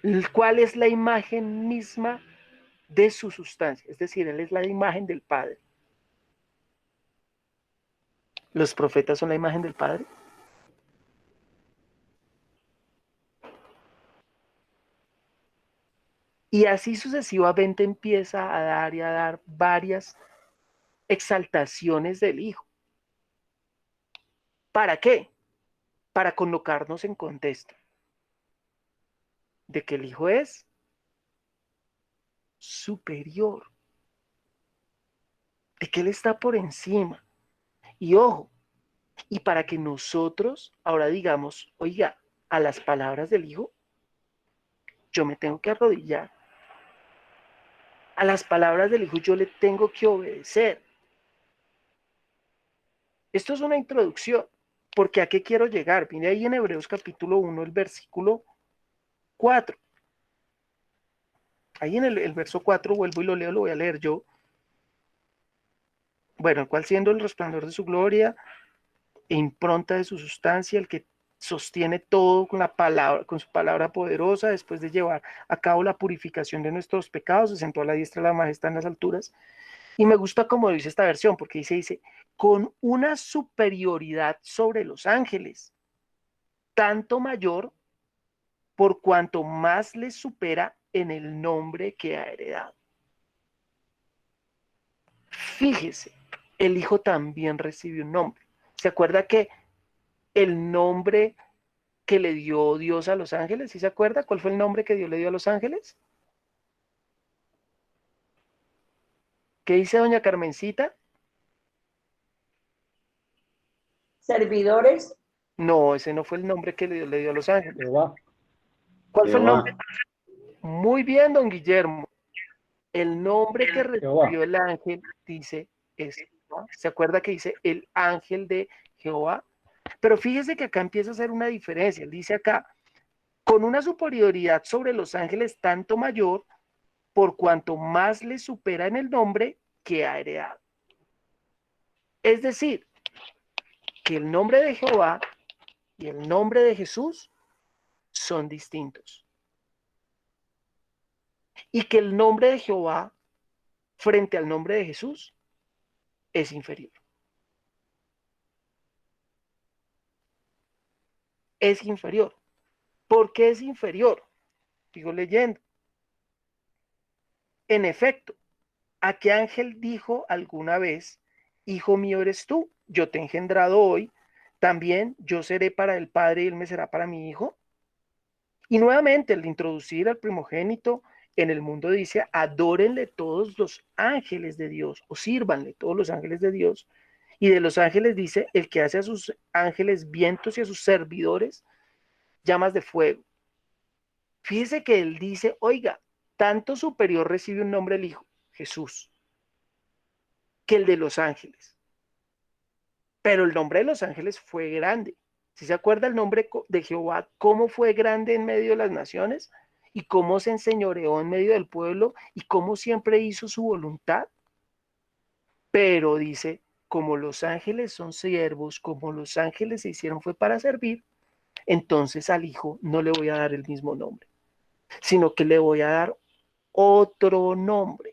El cual es la imagen misma de su sustancia, es decir, Él es la imagen del Padre. ¿Los profetas son la imagen del Padre? Y así sucesivamente empieza a dar y a dar varias exaltaciones del Hijo. ¿Para qué? Para colocarnos en contexto de que el Hijo es superior, de que Él está por encima. Y ojo, y para que nosotros ahora digamos, oiga, a las palabras del Hijo, yo me tengo que arrodillar. A las palabras del Hijo yo le tengo que obedecer. Esto es una introducción, porque ¿a qué quiero llegar? Mire ahí en Hebreos capítulo 1, el versículo 4. Ahí en el verso 4, vuelvo y lo leo, lo voy a leer yo. Bueno, el cual siendo el resplandor de su gloria e impronta de su sustancia, el que sostiene todo con la palabra, con su palabra poderosa, después de llevar a cabo la purificación de nuestros pecados, se sentó a la diestra de la majestad en las alturas. Y me gusta como dice esta versión, porque dice, con una superioridad sobre los ángeles, tanto mayor por cuanto más les supera en el nombre que ha heredado. Fíjese, el Hijo también recibió un nombre. ¿Se acuerda que el nombre que le dio Dios a los ángeles, ¿sí se acuerda? ¿Cuál fue el nombre que Dios le dio a los ángeles? ¿Qué dice doña Carmencita? Servidores. No, ese no fue el nombre que Dios le dio a los ángeles. Jehová. ¿Cuál fue el Jehová. nombre? Muy bien, don Guillermo. El nombre que recibió el ángel dice es, ¿no? ¿Se acuerda que dice el ángel de Jehová? Pero fíjese que acá empieza a hacer una diferencia. Él dice acá, con una superioridad sobre los ángeles tanto mayor, por cuanto más le supera en el nombre que ha heredado. Es decir, que el nombre de Jehová y el nombre de Jesús son distintos. y que el nombre de Jehová frente al nombre de Jesús es inferior. Es inferior. ¿Por qué es inferior? Sigo leyendo. En efecto, ¿a qué ángel dijo alguna vez, hijo mío eres tú, yo te he engendrado hoy, también yo seré para el Padre y él me será para mi hijo? Y nuevamente, el introducir al primogénito en el mundo dice, adórenle todos los ángeles de Dios, o sírvanle todos los ángeles de Dios. Y de los ángeles dice, el que hace a sus ángeles vientos y a sus servidores llamas de fuego. Fíjese que él dice, oiga, tanto superior recibe un nombre el Hijo, Jesús, que el de los ángeles. Pero el nombre de los ángeles fue grande. ¿Sí se acuerda el nombre de Jehová, cómo fue grande en medio de las naciones? Y cómo se enseñoreó en medio del pueblo y cómo siempre hizo su voluntad. Pero dice, como los ángeles son siervos, como los ángeles se hicieron fue para servir, entonces al Hijo no le voy a dar el mismo nombre, sino que le voy a dar otro nombre.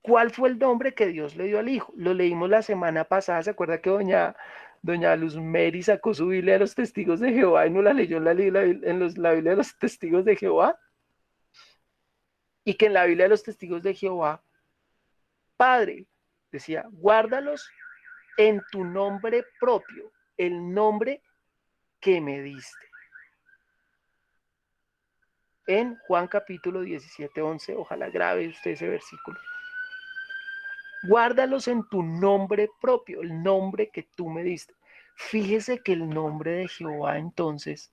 ¿Cuál fue el nombre que Dios le dio al Hijo? Lo leímos la semana pasada. ¿Se acuerda que doña Luz Mary sacó su Biblia de los testigos de Jehová y no la leyó en la Biblia de los testigos de Jehová? Y que en la Biblia de los testigos de Jehová, Padre, decía, guárdalos en tu nombre propio, el nombre que me diste. En Juan capítulo 17, 11, ojalá grabe usted ese versículo. Guárdalos en tu nombre propio, el nombre que tú me diste. Fíjese que el nombre de Jehová entonces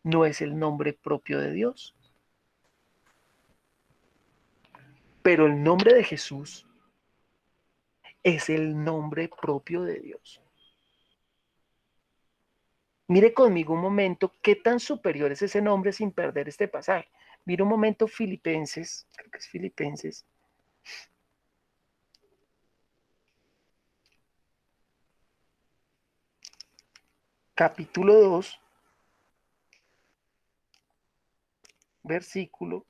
no es el nombre propio de Dios. Pero el nombre de Jesús es el nombre propio de Dios. Mire conmigo un momento qué tan superior es ese nombre sin perder este pasaje. Mire un momento Filipenses, creo que es Filipenses. Capítulo 2, versículo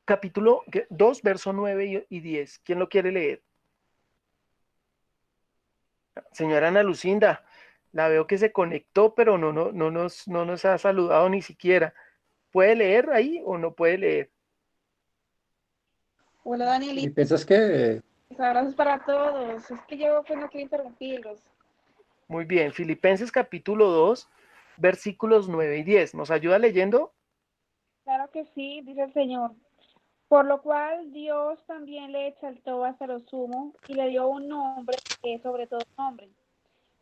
capítulo 2, verso 9 y 10. ¿Quién lo quiere leer? Señora Ana Lucinda, la veo que se conectó, pero no nos ha saludado ni siquiera. ¿Puede leer ahí o no puede leer? Hola Danielita, ¿Y piensas que abrazos para todos. Es que yo pues no quiero interrumpirlos. Muy bien, Filipenses capítulo 2, versículos 9 y 10. ¿Nos ayuda leyendo? Claro que sí, dice el Señor. Por lo cual Dios también le exaltó hasta lo sumo y le dio un nombre que es sobre todo nombre,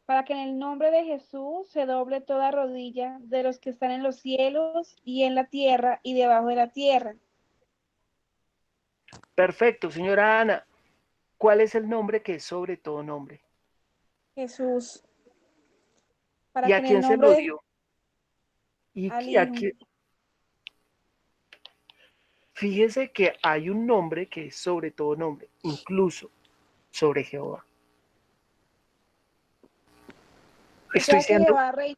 para que en el nombre de Jesús se doble toda rodilla de los que están en los cielos y en la tierra y debajo de la tierra. Perfecto, señora Ana. ¿Cuál es el nombre que es sobre todo nombre? Jesús. ¿Y Para a que en el quién se nombre lo de dio? al Y a Hijo. Fíjese que hay un nombre que es sobre todo nombre, incluso sobre Jehová. O Estoy sea que siendo Jehová reinó,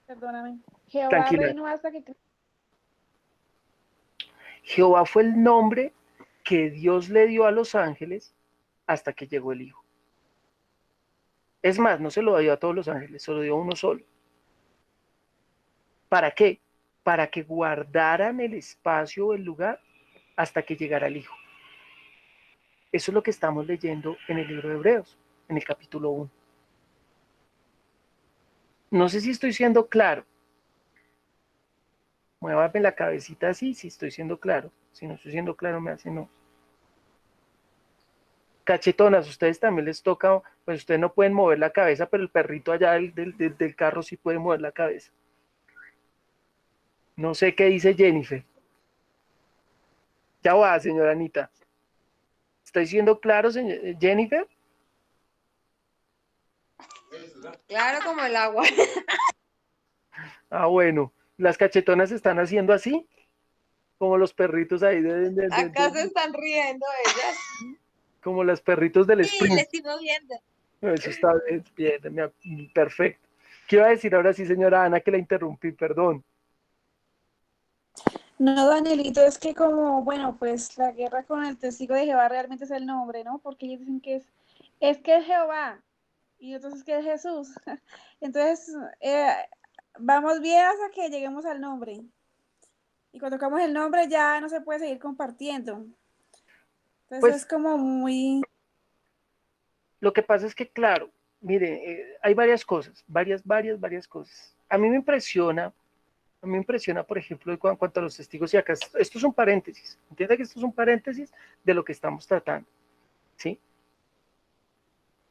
perdóname, Jehová tranquila. reinó hasta que Jehová fue el nombre que Dios le dio a los ángeles hasta que llegó el Hijo. Es más, no se lo dio a todos los ángeles, se lo dio a uno solo. ¿Para qué? Para que guardaran el espacio o el lugar hasta que llegara el Hijo. Eso es lo que estamos leyendo en el libro de Hebreos, en el capítulo 1. No sé si estoy siendo claro. Muévame la cabecita así, si estoy siendo claro. Si no estoy siendo claro, me hace no. Cachetonas, ustedes también les toca, pues ustedes no pueden mover la cabeza, pero el perrito allá del carro sí puede mover la cabeza. No sé qué dice Jennifer. Ya va, señora Anita. ¿Estoy siendo claro, Jennifer? Claro como el agua. Ah, bueno. ¿Las cachetonas están haciendo así? como los perritos ahí, Acá se están riendo ellas. como los perritos del Sí, le sprint. estoy moviendo. Eso está bien, perfecto. ¿Qué iba a decir ahora sí, señora Ana, que la interrumpí? Perdón. No, Danielito, es que como, bueno, pues la guerra con el testigo de Jehová realmente es el nombre, ¿no? Porque ellos dicen que es que es Jehová y entonces que es Jesús. Entonces, vamos bien hasta que lleguemos al nombre. Y cuando tocamos el nombre ya no se puede seguir compartiendo. Entonces Pues es como muy... lo que pasa es que, claro, mire, hay varias cosas, varias cosas. A mí me impresiona, por ejemplo, en cuanto a los testigos, y acá, esto es un paréntesis, entiende que esto es un paréntesis de lo que estamos tratando, ¿sí?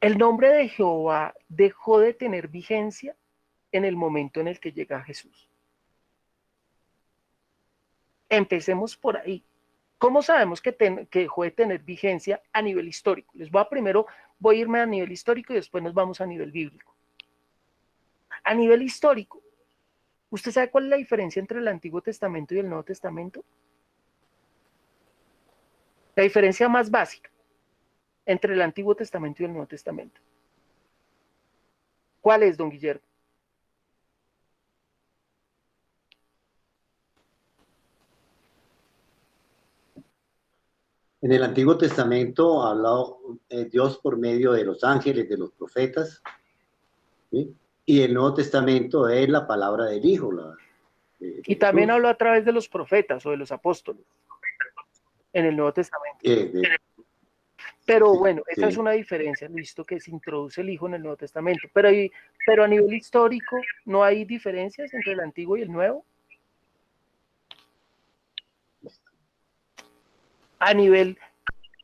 El nombre de Jehová dejó de tener vigencia en el momento en el que llega Jesús. Empecemos por ahí. ¿Cómo sabemos que dejó de tener vigencia a nivel histórico? Voy a irme a nivel histórico y después nos vamos a nivel bíblico. A nivel histórico, ¿usted sabe cuál es la diferencia entre el Antiguo Testamento y el Nuevo Testamento? La diferencia más básica entre el Antiguo Testamento y el Nuevo Testamento. ¿Cuál es, don Guillermo? En el Antiguo Testamento ha hablado Dios por medio de los ángeles, de los profetas, ¿sí? Y el Nuevo Testamento es la palabra del Hijo, de Y también Jesús. habló a través de los profetas o de los apóstoles en el Nuevo Testamento. Pero bueno, esa es Sí. una diferencia, listo, que se introduce el Hijo en el Nuevo Testamento. Pero a nivel histórico, ¿no hay diferencias entre el Antiguo y el Nuevo? A nivel...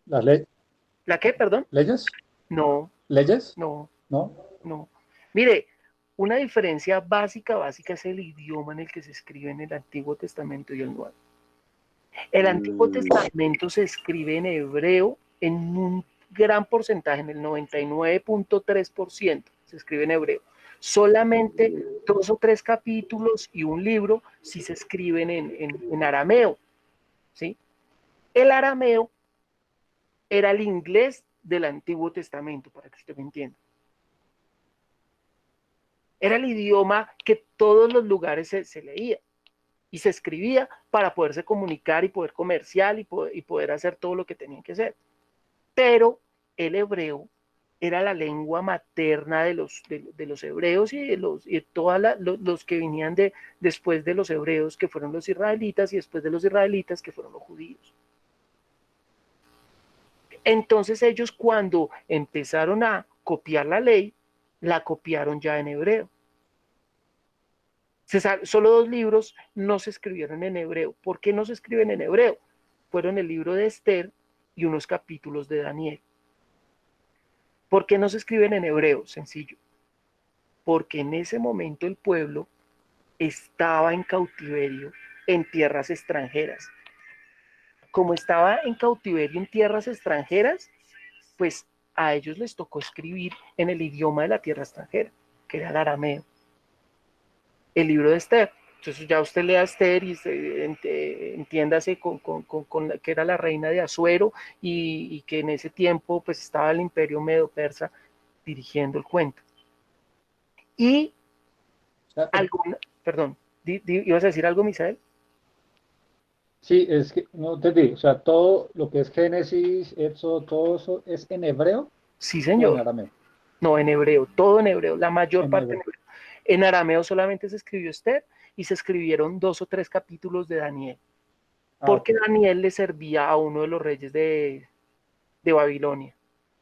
¿La qué, perdón? ¿Leyes? No. ¿Leyes? No. No. No. Mire, una diferencia básica es el idioma en el que se escribe en el Antiguo Testamento y el Nuevo. El Antiguo Testamento se escribe en hebreo en un gran porcentaje, en el 99.3% se escribe en hebreo. Solamente 2 o 3 capítulos y un libro sí se escriben en arameo, ¿sí? El arameo era el inglés del Antiguo Testamento, para que usted me entienda. Era el idioma que todos los lugares se leía y se escribía para poderse comunicar y poder comerciar y poder hacer todo lo que tenían que hacer. Pero el hebreo era la lengua materna de los hebreos y de todos los que venían después de los hebreos, que fueron los israelitas, y después de los israelitas, que fueron los judíos. Entonces ellos, cuando empezaron a copiar la ley, la copiaron ya en hebreo. Solo 2 libros no se escribieron en hebreo. ¿Por qué no se escriben en hebreo? Fueron el libro de Esther y unos capítulos de Daniel. ¿Por qué no se escriben en hebreo? Sencillo. Porque en ese momento el pueblo estaba en cautiverio en tierras extranjeras. Como estaba en cautiverio en tierras extranjeras, pues a ellos les tocó escribir en el idioma de la tierra extranjera, que era el arameo. El libro de Esther. Entonces ya usted lea Esther y entiéndase que era la reina de Asuero y que en ese tiempo pues estaba el imperio medo-persa dirigiendo el cuento. Y perdón, ¿ibas a decir algo, Misael? Sí, es que no entendí. O sea, todo lo que es Génesis, Éxodo, todo eso es en hebreo. Sí, O en señor. arameo. No, en hebreo, todo en hebreo, la mayor En parte hebreo. en hebreo. En arameo solamente se escribió Esther y se escribieron 2 o 3 capítulos de Daniel. Porque Ok. Daniel le servía a uno de los reyes de Babilonia,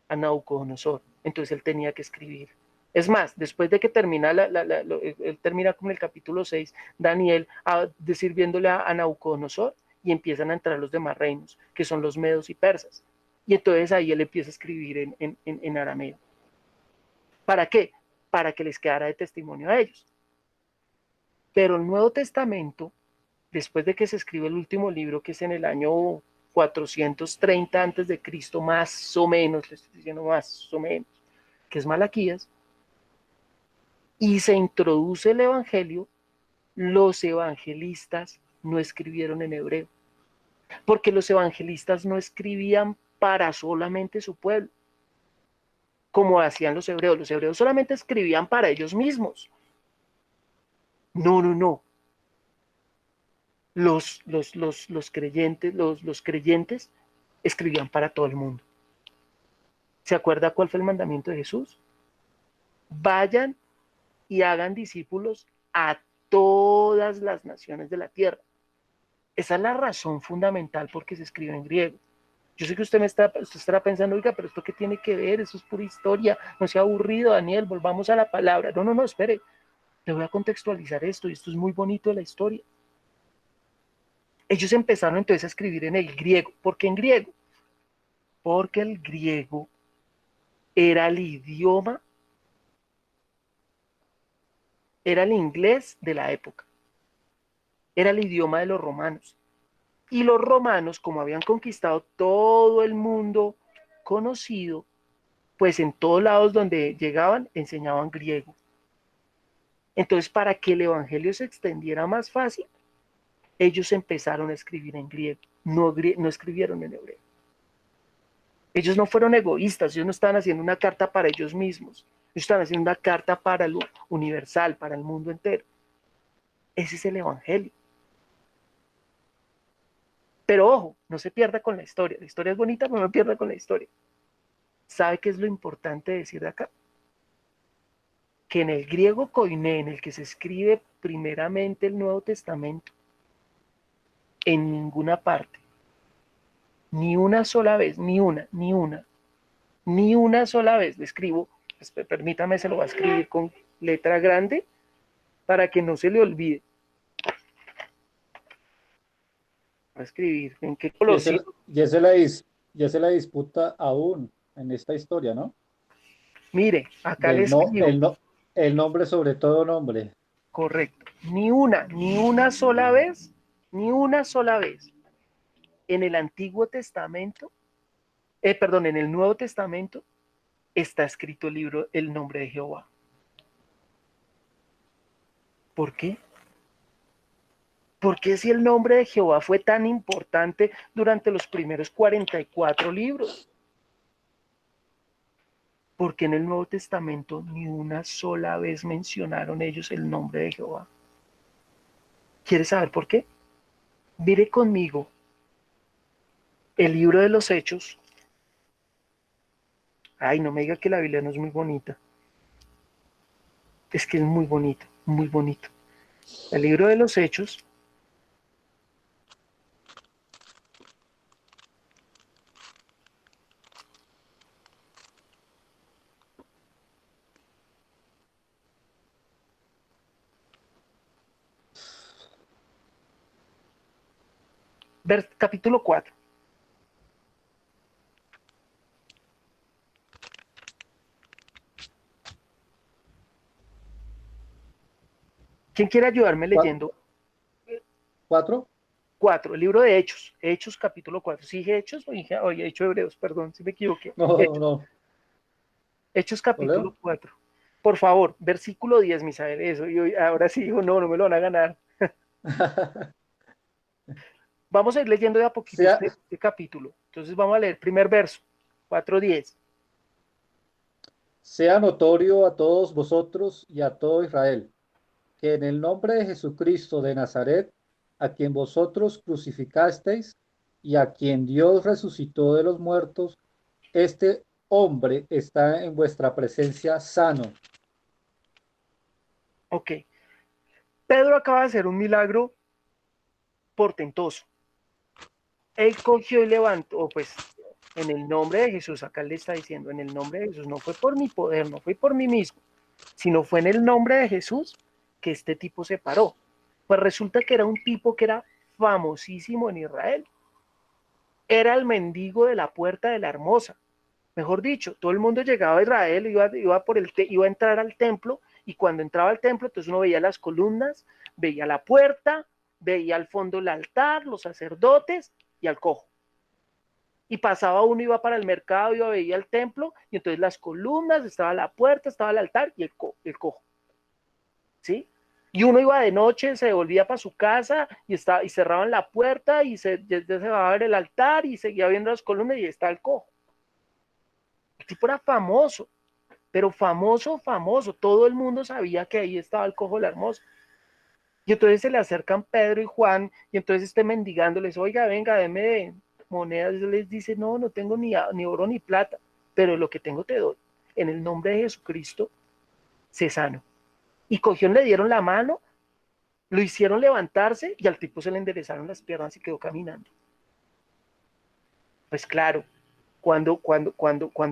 a Nabucodonosor. Entonces él tenía que escribir. Es más, después de que termina, él termina con el capítulo 6, Daniel sirviéndole a Nabucodonosor, y empiezan a entrar los demás reinos, que son los medos y persas. Y entonces ahí él empieza a escribir en arameo. ¿Para qué? Para que les quedara de testimonio a ellos. Pero el Nuevo Testamento, después de que se escribe el último libro, que es en el año 430 antes de Cristo, más o menos, le estoy diciendo más o menos, que es Malaquías, y se introduce el Evangelio, los evangelistas no escribieron en hebreo, porque los evangelistas no escribían para solamente su pueblo, como hacían los hebreos. Los hebreos solamente escribían para ellos mismos. No, no, no. Los creyentes escribían para todo el mundo. ¿Se acuerda cuál fue el mandamiento de Jesús? Vayan y hagan discípulos a todas las naciones de la tierra. Esa es la razón fundamental por qué se escribe en griego. Yo sé que usted estará pensando, oiga, pero ¿esto qué tiene que ver? Eso es pura historia. No sea aburrido, Daniel, volvamos a la palabra. No, no, no, espere. Te voy a contextualizar esto, y esto es muy bonito de la historia. Ellos empezaron entonces a escribir en el griego. ¿Por qué en griego? Porque el griego era el idioma, era el inglés de la época. Era el idioma de los romanos. Y los romanos, como habían conquistado todo el mundo conocido, pues en todos lados donde llegaban enseñaban griego. Entonces, para que el evangelio se extendiera más fácil, ellos empezaron a escribir en griego, no escribieron en hebreo. Ellos no fueron egoístas, ellos no estaban haciendo una carta para ellos mismos, ellos estaban haciendo una carta para lo universal, para el mundo entero. Ese es el evangelio. Pero ojo, no se pierda con la historia es bonita, pero no se pierda con la historia. ¿Sabe qué es lo importante de decir de acá? Que en el griego koiné, en el que se escribe primeramente el Nuevo Testamento, en ninguna parte, ni una sola vez, ni una sola vez le escribo, pues, permítame, se lo voy a escribir con letra grande para que no se le olvide. Voy a escribir, ¿en qué color? Ya es la disputa aún en esta historia, ¿no? Mire, acá le escribo. El nombre sobre todo nombre. Correcto. Ni una sola vez, en el Antiguo Testamento, en el Nuevo Testamento, está escrito el nombre de Jehová. ¿Por qué? ¿Por qué si el nombre de Jehová fue tan importante durante los primeros 44 libros? Porque en el Nuevo Testamento ni una sola vez mencionaron ellos el nombre de Jehová. ¿Quieres saber por qué? Mire conmigo el libro de los Hechos. Ay, no me diga que la Biblia no es muy bonita. Es que es muy bonito, muy bonito. El libro de los Hechos. Capítulo 4. ¿Quién quiere ayudarme leyendo? ¿4? 4, el libro de Hechos. Hechos capítulo 4. ¿Sí dije Hechos o dije Hechos Hebreos? Perdón, si me equivoqué. No, Hechos. no. Hechos capítulo 4. Por favor, versículo 10, Misael. Eso, y ahora sí dijo, no me lo van a ganar. Vamos a ir leyendo de a poquito este capítulo. Entonces vamos a leer primer verso, 4:10. Sea notorio a todos vosotros y a todo Israel, que en el nombre de Jesucristo de Nazaret, a quien vosotros crucificasteis y a quien Dios resucitó de los muertos, este hombre está en vuestra presencia sano. Ok. Pedro acaba de hacer un milagro portentoso. Él cogió y levantó, pues, en el nombre de Jesús, acá le está diciendo, en el nombre de Jesús, no fue por mi poder, no fue por mí mismo, sino fue en el nombre de Jesús que este tipo se paró. Pues resulta que era un tipo que era famosísimo en Israel. Era el mendigo de la puerta de la Hermosa. Mejor dicho, todo el mundo llegaba a Israel, iba a entrar al templo, y cuando entraba al templo, entonces uno veía las columnas, veía la puerta, veía al fondo el altar, los sacerdotes y al cojo. Y pasaba uno, iba para el mercado, veía el templo, y entonces las columnas, estaba la puerta, estaba el altar y el cojo. ¿Sí? Y uno iba de noche, se volvía para su casa y cerraban la puerta y ya se va a ver el altar y seguía viendo las columnas y está el cojo. El tipo era famoso, pero famoso, famoso. Todo el mundo sabía que ahí estaba el cojo la hermosa. Y entonces se le acercan Pedro y Juan y entonces mendigándoles, oiga, venga, deme monedas. Y les dice, no, no tengo ni oro ni plata, pero lo que tengo te doy. En el nombre de Jesucristo, se sano. Y cogió, le dieron la mano, lo hicieron levantarse y al tipo se le enderezaron las piernas y quedó caminando. Pues claro, cuando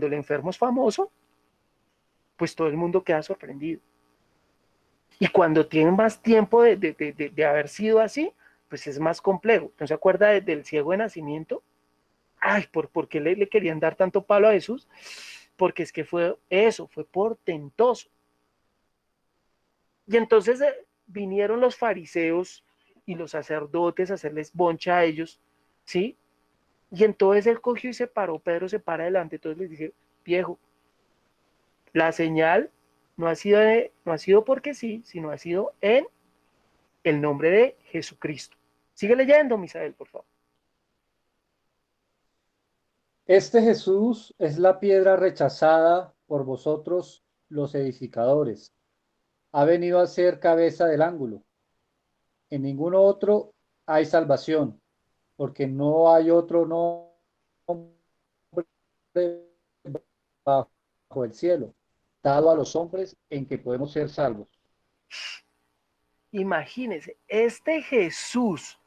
el enfermo es famoso, pues todo el mundo queda sorprendido. Y cuando tienen más tiempo de haber sido así, pues es más complejo. ¿No se acuerda del ciego de nacimiento? Ay, ¿por qué le querían dar tanto palo a Jesús? Porque es que fue eso, fue portentoso. Y entonces vinieron los fariseos y los sacerdotes a hacerles boncha a ellos, ¿sí? Y entonces él cogió y se paró, Pedro se para adelante, entonces les dice, viejo, la señal no ha sido porque sí, sino ha sido en el nombre de Jesucristo. Sigue leyendo, Misael, por favor. Este Jesús es la piedra rechazada por vosotros los edificadores. Ha venido a ser cabeza del ángulo. En ninguno otro hay salvación, porque no hay otro nombre bajo el cielo, dado a los hombres en que podemos ser salvos. Imagínense, este Jesús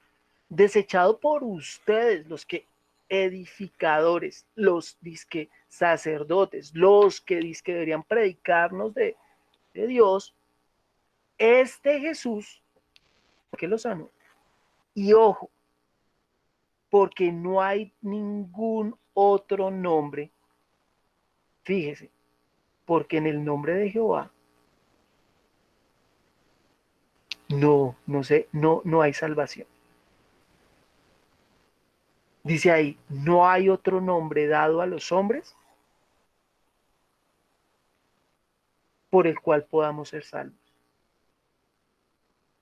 desechado por ustedes, los que edificadores, los disque sacerdotes, los que disque deberían predicarnos de Dios, este Jesús, que lo sanó. Y ojo, porque no hay ningún otro nombre, fíjese, porque en el nombre de Jehová no hay salvación. Dice ahí, no hay otro nombre dado a los hombres por el cual podamos ser salvos.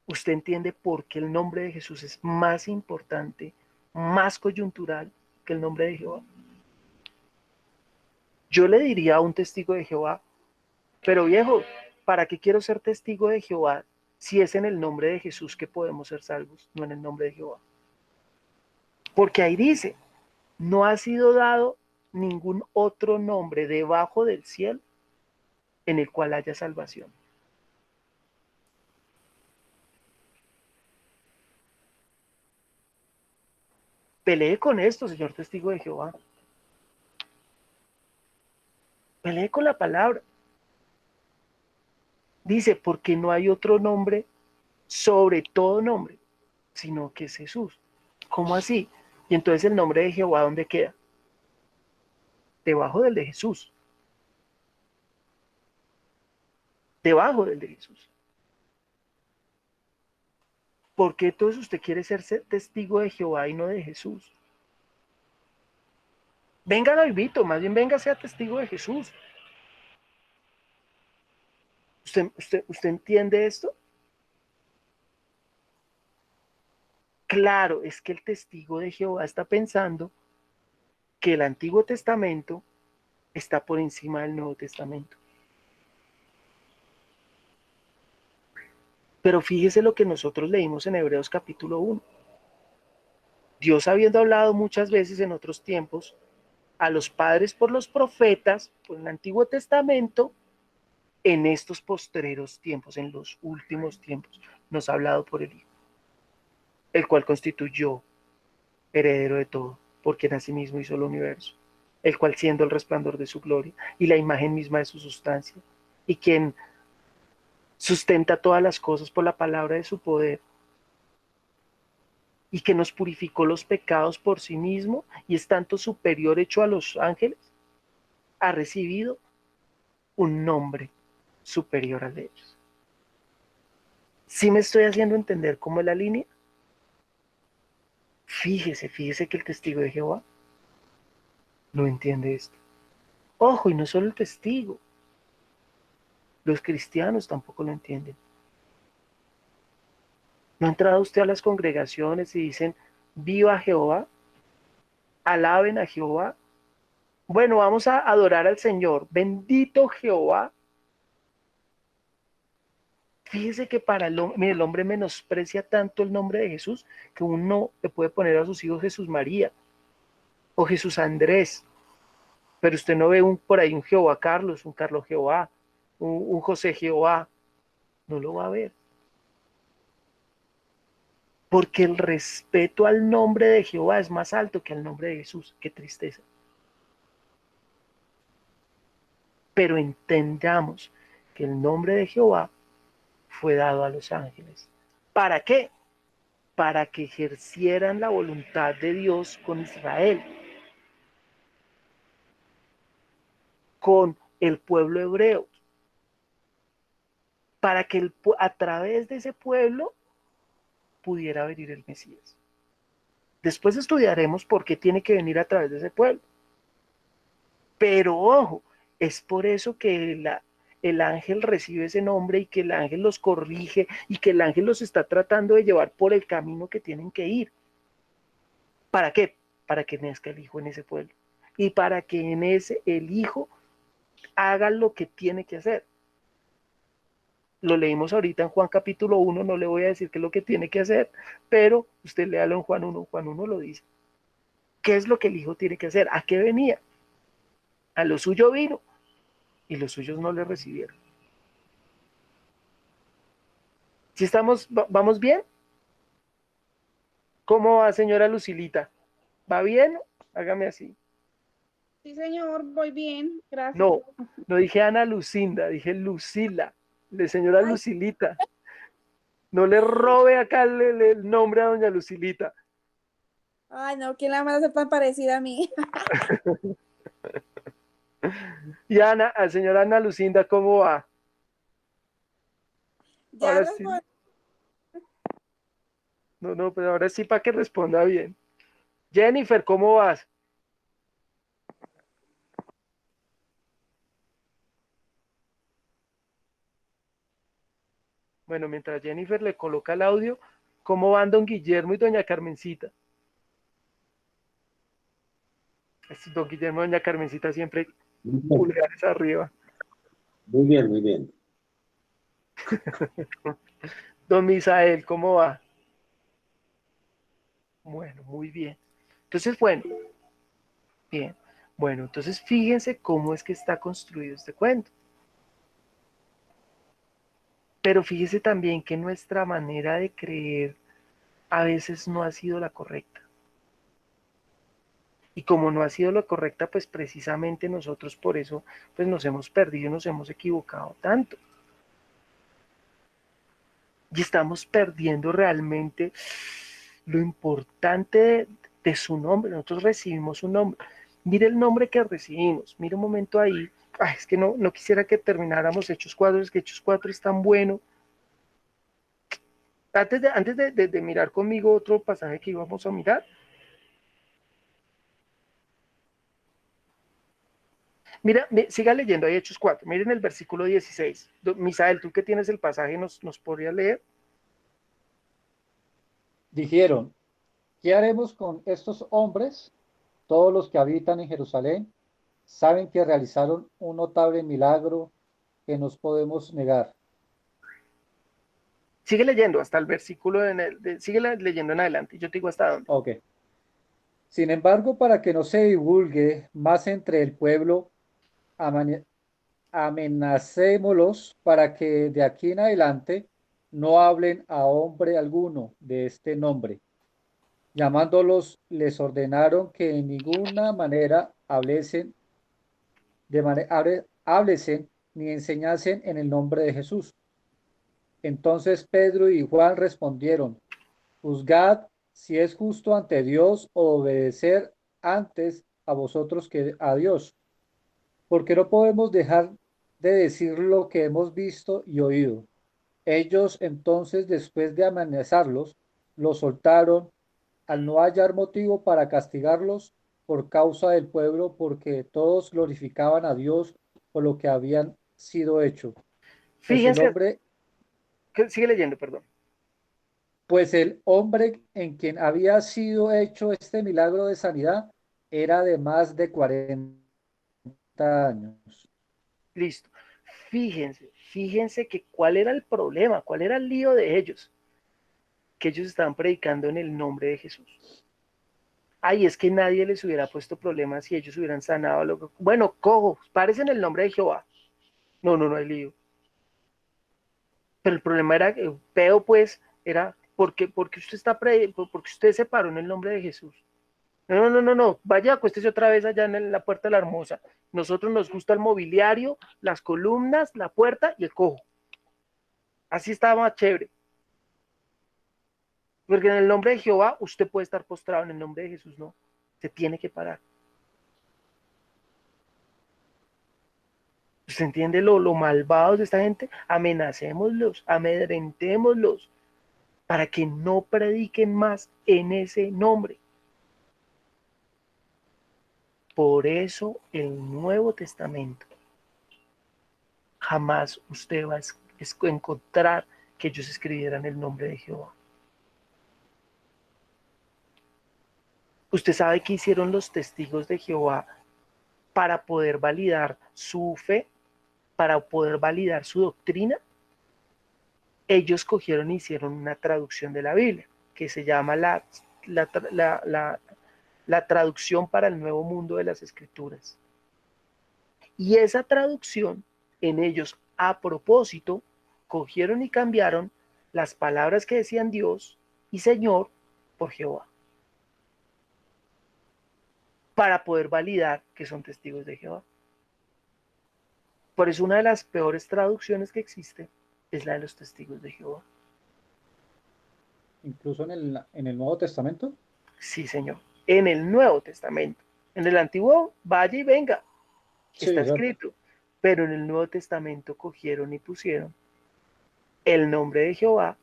¿Usted entiende por qué el nombre de Jesús es más importante, más coyuntural que el nombre de Jehová? Yo le diría a un testigo de Jehová, pero viejo, ¿para qué quiero ser testigo de Jehová si es en el nombre de Jesús que podemos ser salvos, no en el nombre de Jehová? Porque ahí dice, no ha sido dado ningún otro nombre debajo del cielo en el cual haya salvación. Pelee con esto, señor testigo de Jehová. Pelee con la palabra. Dice, porque no hay otro nombre sobre todo nombre, sino que es Jesús. ¿Cómo así? Y entonces el nombre de Jehová, ¿dónde queda? Debajo del de Jesús. Debajo del de Jesús. ¿Por qué entonces usted quiere ser testigo de Jehová y no de Jesús? Venga, Davidito, más bien venga, sea testigo de Jesús. ¿Usted entiende esto? Claro, es que el testigo de Jehová está pensando que el Antiguo Testamento está por encima del Nuevo Testamento. Pero fíjese lo que nosotros leímos en Hebreos capítulo 1. Dios, habiendo hablado muchas veces en otros tiempos a los padres por los profetas, por el Antiguo Testamento, en estos postreros tiempos, en los últimos tiempos, nos ha hablado por el Hijo, el cual constituyó heredero de todo, porque en asimismo hizo el universo, el cual siendo el resplandor de su gloria y la imagen misma de su sustancia, y quien sustenta todas las cosas por la palabra de su poder, y que nos purificó los pecados por sí mismo y es tanto superior hecho a los ángeles, ha recibido un nombre superior al de ellos. ¿Sí me estoy haciendo entender cómo es la línea? Fíjese que el testigo de Jehová no entiende esto. Ojo, y no solo el testigo, los cristianos tampoco lo entienden. ¿No ha entrado usted a las congregaciones y dicen, viva Jehová, alaben a Jehová? Bueno, vamos a adorar al Señor. Bendito Jehová. Fíjese que para el hombre, mire, el hombre menosprecia tanto el nombre de Jesús que uno le puede poner a sus hijos Jesús María o Jesús Andrés, pero usted no ve por ahí un Jehová Carlos, un Carlos Jehová, un José Jehová, no lo va a ver. Porque el respeto al nombre de Jehová es más alto que al nombre de Jesús. Qué tristeza. Pero entendamos que el nombre de Jehová fue dado a los ángeles. ¿Para qué? Para que ejercieran la voluntad de Dios con Israel, con el pueblo hebreo, para que a través de ese pueblo pudiera venir el Mesías. Después estudiaremos por qué tiene que venir a través de ese pueblo. Pero ojo, es por eso que el ángel recibe ese nombre y que el ángel los corrige y que el ángel los está tratando de llevar por el camino que tienen que ir. ¿Para qué? Para que nazca el hijo en ese pueblo y para que en ese el hijo haga lo que tiene que hacer. Lo leímos ahorita en Juan capítulo 1, no le voy a decir qué es lo que tiene que hacer, pero usted léalo en Juan 1, Juan 1 lo dice. ¿Qué es lo que el hijo tiene que hacer? ¿A qué venía? A lo suyo vino y los suyos no le recibieron. ¿Sí vamos bien? ¿Cómo va, señora Lucilita? ¿Va bien? Hágame así. Sí, señor, voy bien, gracias. No dije Ana Lucinda, dije Lucila, de señora Lucilita. No le robe acá el nombre a doña Lucilita. Ay, no, ¿quién la va a hacer tan parecida a mí? Y Ana, a señora Ana Lucinda, ¿cómo va? Ya Ahora sí. No, pero ahora sí para que responda bien. Jennifer, ¿cómo vas? Bueno, mientras Jennifer le coloca el audio, ¿cómo van don Guillermo y doña Carmencita? Don Guillermo y doña Carmencita siempre pulgares arriba. Muy bien, muy bien. Don Misael, ¿cómo va? Bueno, muy bien. Entonces, bueno, bien. Bueno, entonces fíjense cómo es que está construido este cuento. Pero fíjese también que nuestra manera de creer a veces no ha sido la correcta. Y como no ha sido la correcta, pues precisamente nosotros por eso pues nos hemos perdido, nos hemos equivocado tanto. Y estamos perdiendo realmente lo importante de su nombre. Nosotros recibimos un nombre. Mire el nombre que recibimos. Mire un momento ahí. Ay, es que no quisiera que termináramos Hechos 4, es que Hechos 4 es tan bueno. Antes de mirar conmigo otro pasaje que íbamos a mirar. Mira, siga leyendo ahí Hechos 4. Miren el versículo 16. Misael, tú que tienes el pasaje, ¿nos podrías leer? Dijeron, ¿qué haremos con estos hombres? Todos los que habitan en Jerusalén saben que realizaron un notable milagro que nos podemos negar. Sigue leyendo hasta el versículo, sigue leyendo en adelante. Yo te digo hasta dónde. Ok. Sin embargo, para que no se divulgue más entre el pueblo, amenacémoslos para que de aquí en adelante no hablen a hombre alguno de este nombre. Llamándolos, les ordenaron que en ninguna manera hablesen ni enseñasen en el nombre de Jesús. Entonces Pedro y Juan respondieron, juzgad si es justo ante Dios obedecer antes a vosotros que a Dios, porque no podemos dejar de decir lo que hemos visto y oído. Ellos entonces, después de amenazarlos, los soltaron al no hallar motivo para castigarlos por causa del pueblo, porque todos glorificaban a Dios por lo que habían sido hecho. Pues el Fíjense, hombre, sigue leyendo, perdón. pues el hombre en quien había sido hecho este milagro de sanidad era de más de 40 años. Listo. Fíjense que cuál era el problema, cuál era el lío de ellos, que ellos estaban predicando en el nombre de Jesús. Ay, es que nadie les hubiera puesto problemas si ellos hubieran sanado. Bueno, cojo, párese en el nombre de Jehová. No hay lío. Pero el problema era, peo pues, era, porque usted se paró en el nombre de Jesús. No, vaya, acuéstese otra vez allá en la puerta de la hermosa. Nosotros nos gusta el mobiliario, las columnas, la puerta y el cojo. Así estaba más chévere. Porque en el nombre de Jehová usted puede estar postrado, en el nombre de Jesús no. Se tiene que parar. ¿Usted entiende lo malvados de esta gente? Amenacémoslos, amedrentémoslos, para que no prediquen más en ese nombre. Por eso el Nuevo Testamento jamás usted va a encontrar que ellos escribieran el nombre de Jehová. ¿Usted sabe qué hicieron los testigos de Jehová para poder validar su fe, para poder validar su doctrina? Ellos cogieron y hicieron una traducción de la Biblia, que se llama la traducción para el Nuevo Mundo de las Escrituras. Y esa traducción, en ellos, a propósito, cogieron y cambiaron las palabras que decían Dios y Señor por Jehová, para poder validar que son testigos de Jehová. Por eso una de las peores traducciones que existe es la de los testigos de Jehová. Incluso en el Nuevo Testamento. Sí, señor. En el Nuevo Testamento. En el Antiguo, vaya y venga. Está escrito. Pero en el Nuevo Testamento cogieron y pusieron el nombre de Jehová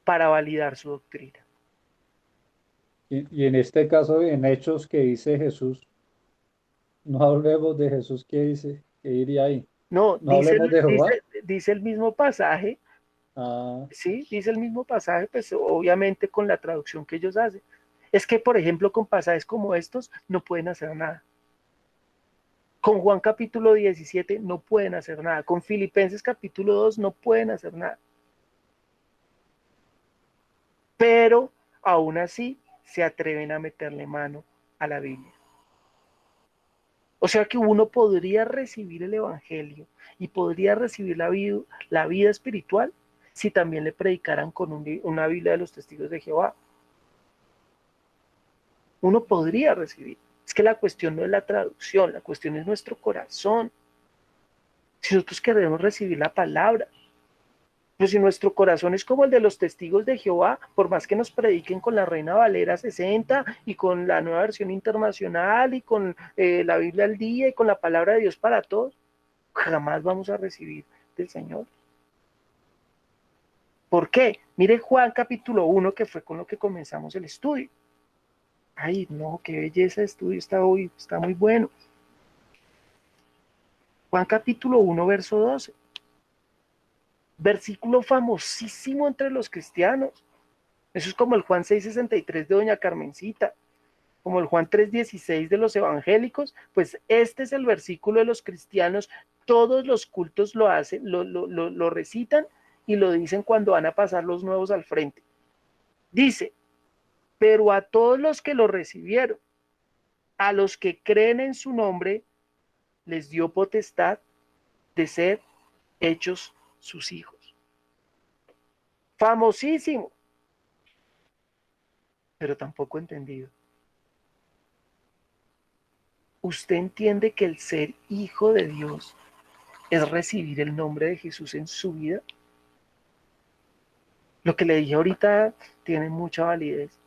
para validar su doctrina. Y en este caso, en Hechos que dice Jesús, no hablemos de Jesús que dice, que diría ahí. No, hablemos de Jehová. Dice el mismo pasaje. Sí, dice el mismo pasaje, pues obviamente con la traducción que ellos hacen. Es que, por ejemplo, con pasajes como estos no pueden hacer nada. Con Juan capítulo 17 no pueden hacer nada. Con Filipenses capítulo 2 no pueden hacer nada. Pero aún así se atreven a meterle mano a la Biblia. O sea que uno podría recibir el Evangelio y podría recibir la vida espiritual si también le predicaran con una Biblia de los Testigos de Jehová. Uno podría recibir. Es que la cuestión no es la traducción, la cuestión es nuestro corazón. Si nosotros queremos recibir la palabra, pues si nuestro corazón es como el de los Testigos de Jehová, por más que nos prediquen con la Reina Valera 60 y con la Nueva Versión Internacional y con la Biblia al día y con la palabra de Dios para todos, jamás vamos a recibir del Señor. ¿Por qué? Mire Juan capítulo 1, que fue con lo que comenzamos el estudio. Ay, no, qué belleza de estudio, está muy bueno. Juan capítulo 1, verso 12. Versículo famosísimo entre los cristianos. Eso es como el Juan 6:63 de doña Carmencita, como el Juan 3:16 de los evangélicos. Pues este es el versículo de los cristianos. Todos los cultos lo hacen, lo recitan y lo dicen cuando van a pasar los nuevos al frente. Dice: pero a todos los que lo recibieron, a los que creen en su nombre, les dio potestad de ser hechos sus hijos. Famosísimo, pero tampoco entendido. ¿Usted entiende que el ser hijo de Dios es recibir el nombre de Jesús en su vida? Lo que le dije ahorita tiene mucha validez.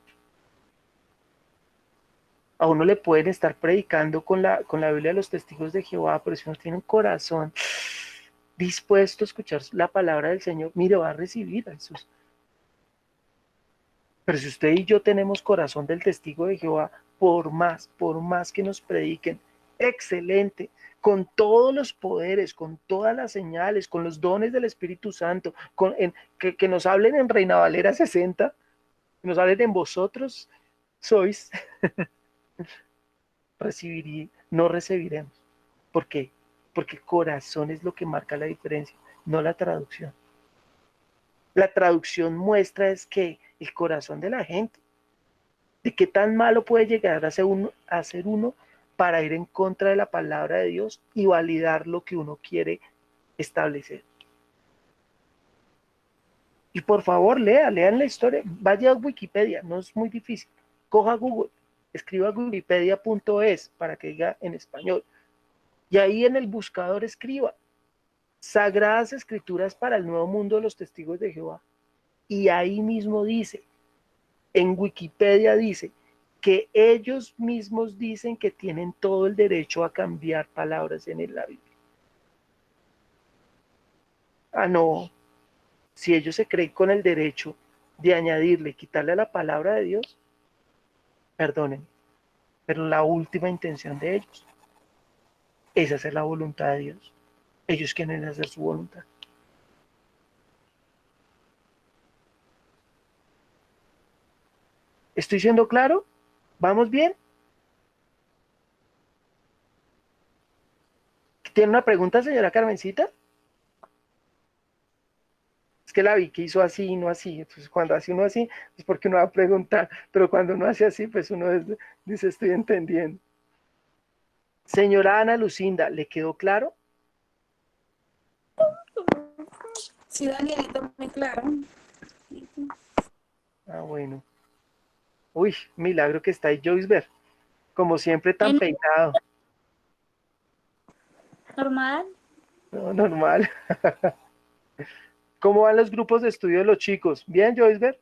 A uno le pueden estar predicando con la Biblia de los Testigos de Jehová, pero si uno tiene un corazón dispuesto a escuchar la palabra del Señor, mire, va a recibir a Jesús. Pero si usted y yo tenemos corazón del Testigo de Jehová, por más que nos prediquen, excelente, con todos los poderes, con todas las señales, con los dones del Espíritu Santo, que nos hablen en Reina Valera 60, nos salen en vosotros sois, no recibiremos. ¿Por qué? Porque el corazón es lo que marca la diferencia, no la traducción. La traducción muestra es que el corazón de la gente, de qué tan malo puede llegar a ser uno para ir en contra de la palabra de Dios y validar lo que uno quiere establecer. Y por favor, lean la historia, vaya a Wikipedia, no es muy difícil. Coja Google, escriba wikipedia.es para que diga en español. Y ahí en el buscador escriba Sagradas Escrituras para el Nuevo Mundo de los Testigos de Jehová. Y ahí mismo dice, en Wikipedia dice, que ellos mismos dicen que tienen todo el derecho a cambiar palabras en la Biblia. Ah, no. Si ellos se creen con el derecho de añadirle, quitarle a la palabra de Dios, perdonen, pero la última intención de ellos es hacer la voluntad de Dios. Ellos quieren hacer su voluntad. ¿Estoy siendo claro? ¿Vamos bien? ¿Tiene una pregunta, señora Carmencita? Es que la vi que hizo así y no así. Entonces, cuando hace uno así, es porque uno va a preguntar. Pero cuando uno hace así, pues uno dice, estoy entendiendo. Señora Ana Lucinda, ¿le quedó claro? Sí, Danielito, muy claro. Ah, bueno. Uy, milagro que está ahí Joyce, como siempre tan peinado. Normal. No, normal. ¿Cómo van los grupos de estudio de los chicos? ¿Bien, Joyce?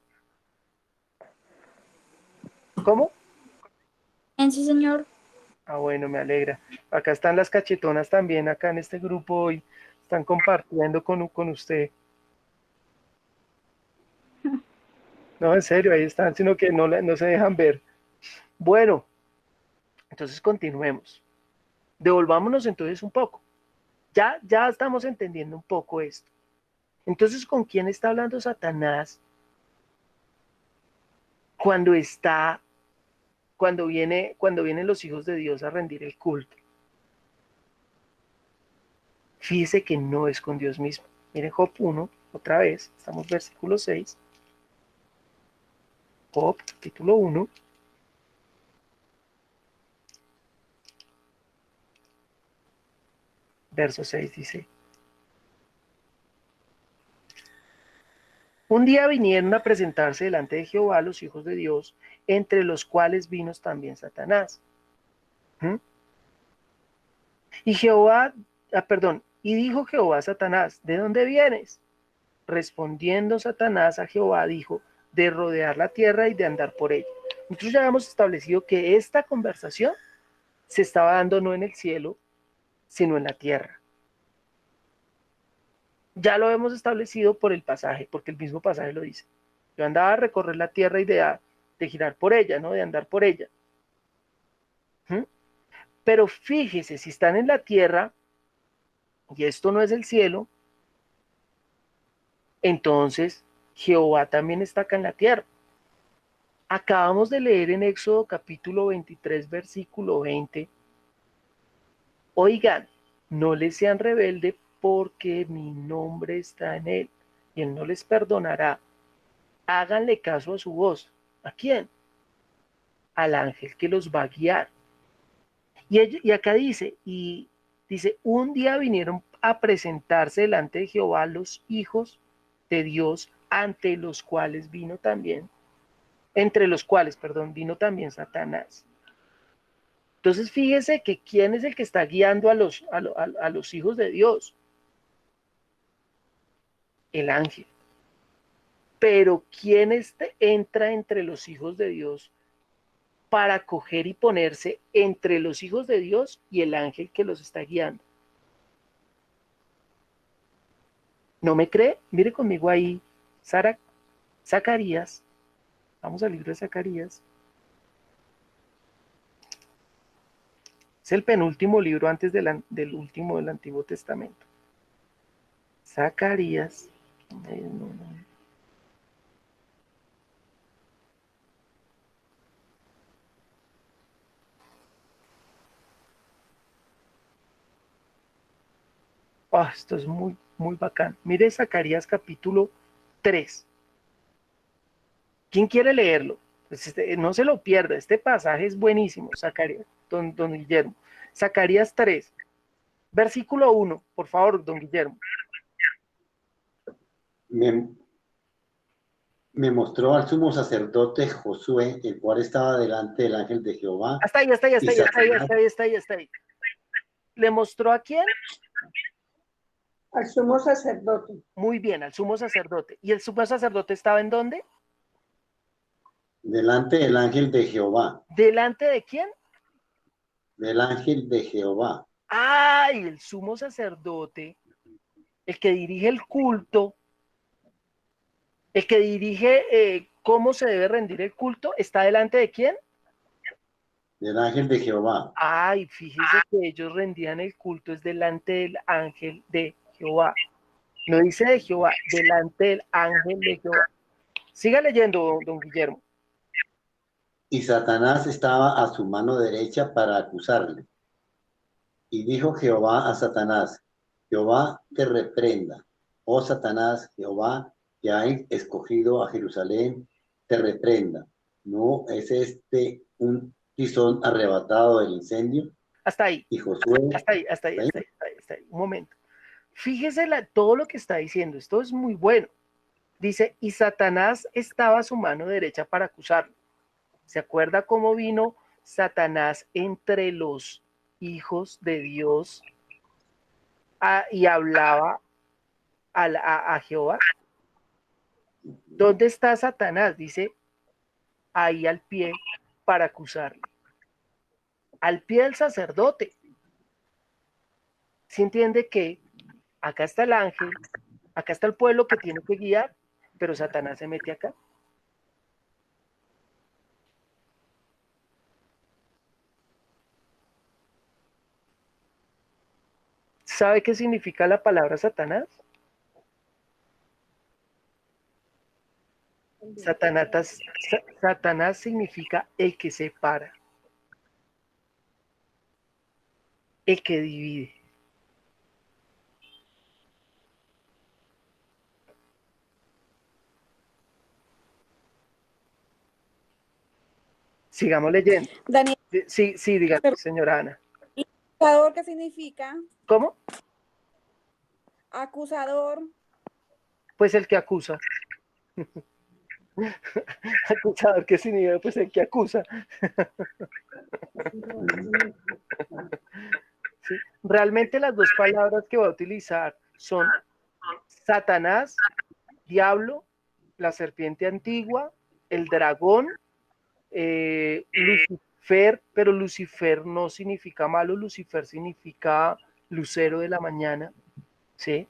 ¿Cómo? En sí, señor. Ah, bueno, me alegra. Acá están las cachetonas también, acá en este grupo hoy. Están compartiendo con usted. No, en serio, ahí están, sino que no se dejan ver. Bueno, entonces continuemos. Devolvámonos entonces un poco. Ya estamos entendiendo un poco esto. Entonces, ¿con quién está hablando Satanás cuando vienen los hijos de Dios a rendir el culto? Fíjese que no es con Dios mismo. Miren Job 1, otra vez, estamos en versículo 6. Job, capítulo 1. Verso 6 dice: un día vinieron a presentarse delante de Jehová los hijos de Dios, entre los cuales vino también Satanás. Y dijo Jehová a Satanás: ¿de dónde vienes? Respondiendo Satanás a Jehová dijo: de rodear la tierra y de andar por ella. Nosotros ya habíamos establecido que esta conversación se estaba dando no en el cielo, sino en la tierra. Ya lo hemos establecido por el pasaje, porque el mismo pasaje lo dice. Yo andaba a recorrer la tierra y de girar por ella, ¿no? De andar por ella. Pero fíjese, si están en la tierra, y esto no es el cielo, entonces Jehová también está acá en la tierra. Acabamos de leer en Éxodo capítulo 23, versículo 20. Oigan, no les sean rebeldes porque mi nombre está en él y él no les perdonará. Háganle caso a su voz. ¿A quién? Al ángel que los va a guiar. Y acá dice, un día vinieron a presentarse delante de Jehová los hijos de Dios, entre los cuales vino también Satanás. Entonces fíjese que quién es el que está guiando a los hijos de Dios. El ángel. Pero ¿quién entra entre los hijos de Dios para coger y ponerse entre los hijos de Dios y el ángel que los está guiando? ¿No me cree? Mire conmigo ahí, Zacarías. Vamos al libro de Zacarías. Es el penúltimo libro antes del último del Antiguo Testamento. Zacarías. Esto es muy, muy bacán. Mire Zacarías capítulo 3. ¿Quién quiere leerlo? Pues no se lo pierda, este pasaje es buenísimo, Zacarías, don Guillermo. Zacarías 3, versículo 1, por favor, don Guillermo. Me mostró al sumo sacerdote Josué, el cual estaba delante del ángel de Jehová. Hasta ahí. ¿Le mostró a quién? Al sumo sacerdote. Muy bien, al sumo sacerdote. ¿Y el sumo sacerdote estaba en dónde? Delante del ángel de Jehová. ¿Delante de quién? Del ángel de Jehová. ¡Ay! El sumo sacerdote, el que dirige el culto, el que dirige cómo se debe rendir el culto, ¿está delante de quién? Del ángel de Jehová. Ay, fíjese que ellos rendían el culto es delante del ángel de Jehová. No dice de Jehová, delante del ángel de Jehová. Siga leyendo, don Guillermo. Y Satanás estaba a su mano derecha para acusarle. Y dijo Jehová a Satanás, Jehová te reprenda. Oh Satanás, Jehová que ha escogido a Jerusalén, te reprenda. ¿No es este un tizón arrebatado del incendio? Hasta ahí. Y Josué. Hasta ahí. Un momento. Fíjese todo lo que está diciendo. Esto es muy bueno. Dice, y Satanás estaba a su mano derecha para acusarlo. ¿Se acuerda cómo vino Satanás entre los hijos de Dios y hablaba a Jehová? ¿Dónde está Satanás? Dice, ahí al pie para acusarle. Al pie del sacerdote. ¿Se entiende que acá está el ángel, acá está el pueblo que tiene que guiar, pero Satanás se mete acá? ¿Sabe qué significa la palabra Satanás? Satanás significa el que separa, el que divide. Sigamos leyendo. Daniel, Sí, dígame, señora Ana. ¿acusador qué significa? ¿Cómo? Acusador. Pues el que acusa. Acusador, ¿qué significa? Pues el que acusa. ¿Sí? Realmente las dos palabras que va a utilizar son Satanás, diablo, la serpiente antigua, el dragón, Lucifer, pero Lucifer no significa malo, Lucifer significa lucero de la mañana, ¿sí?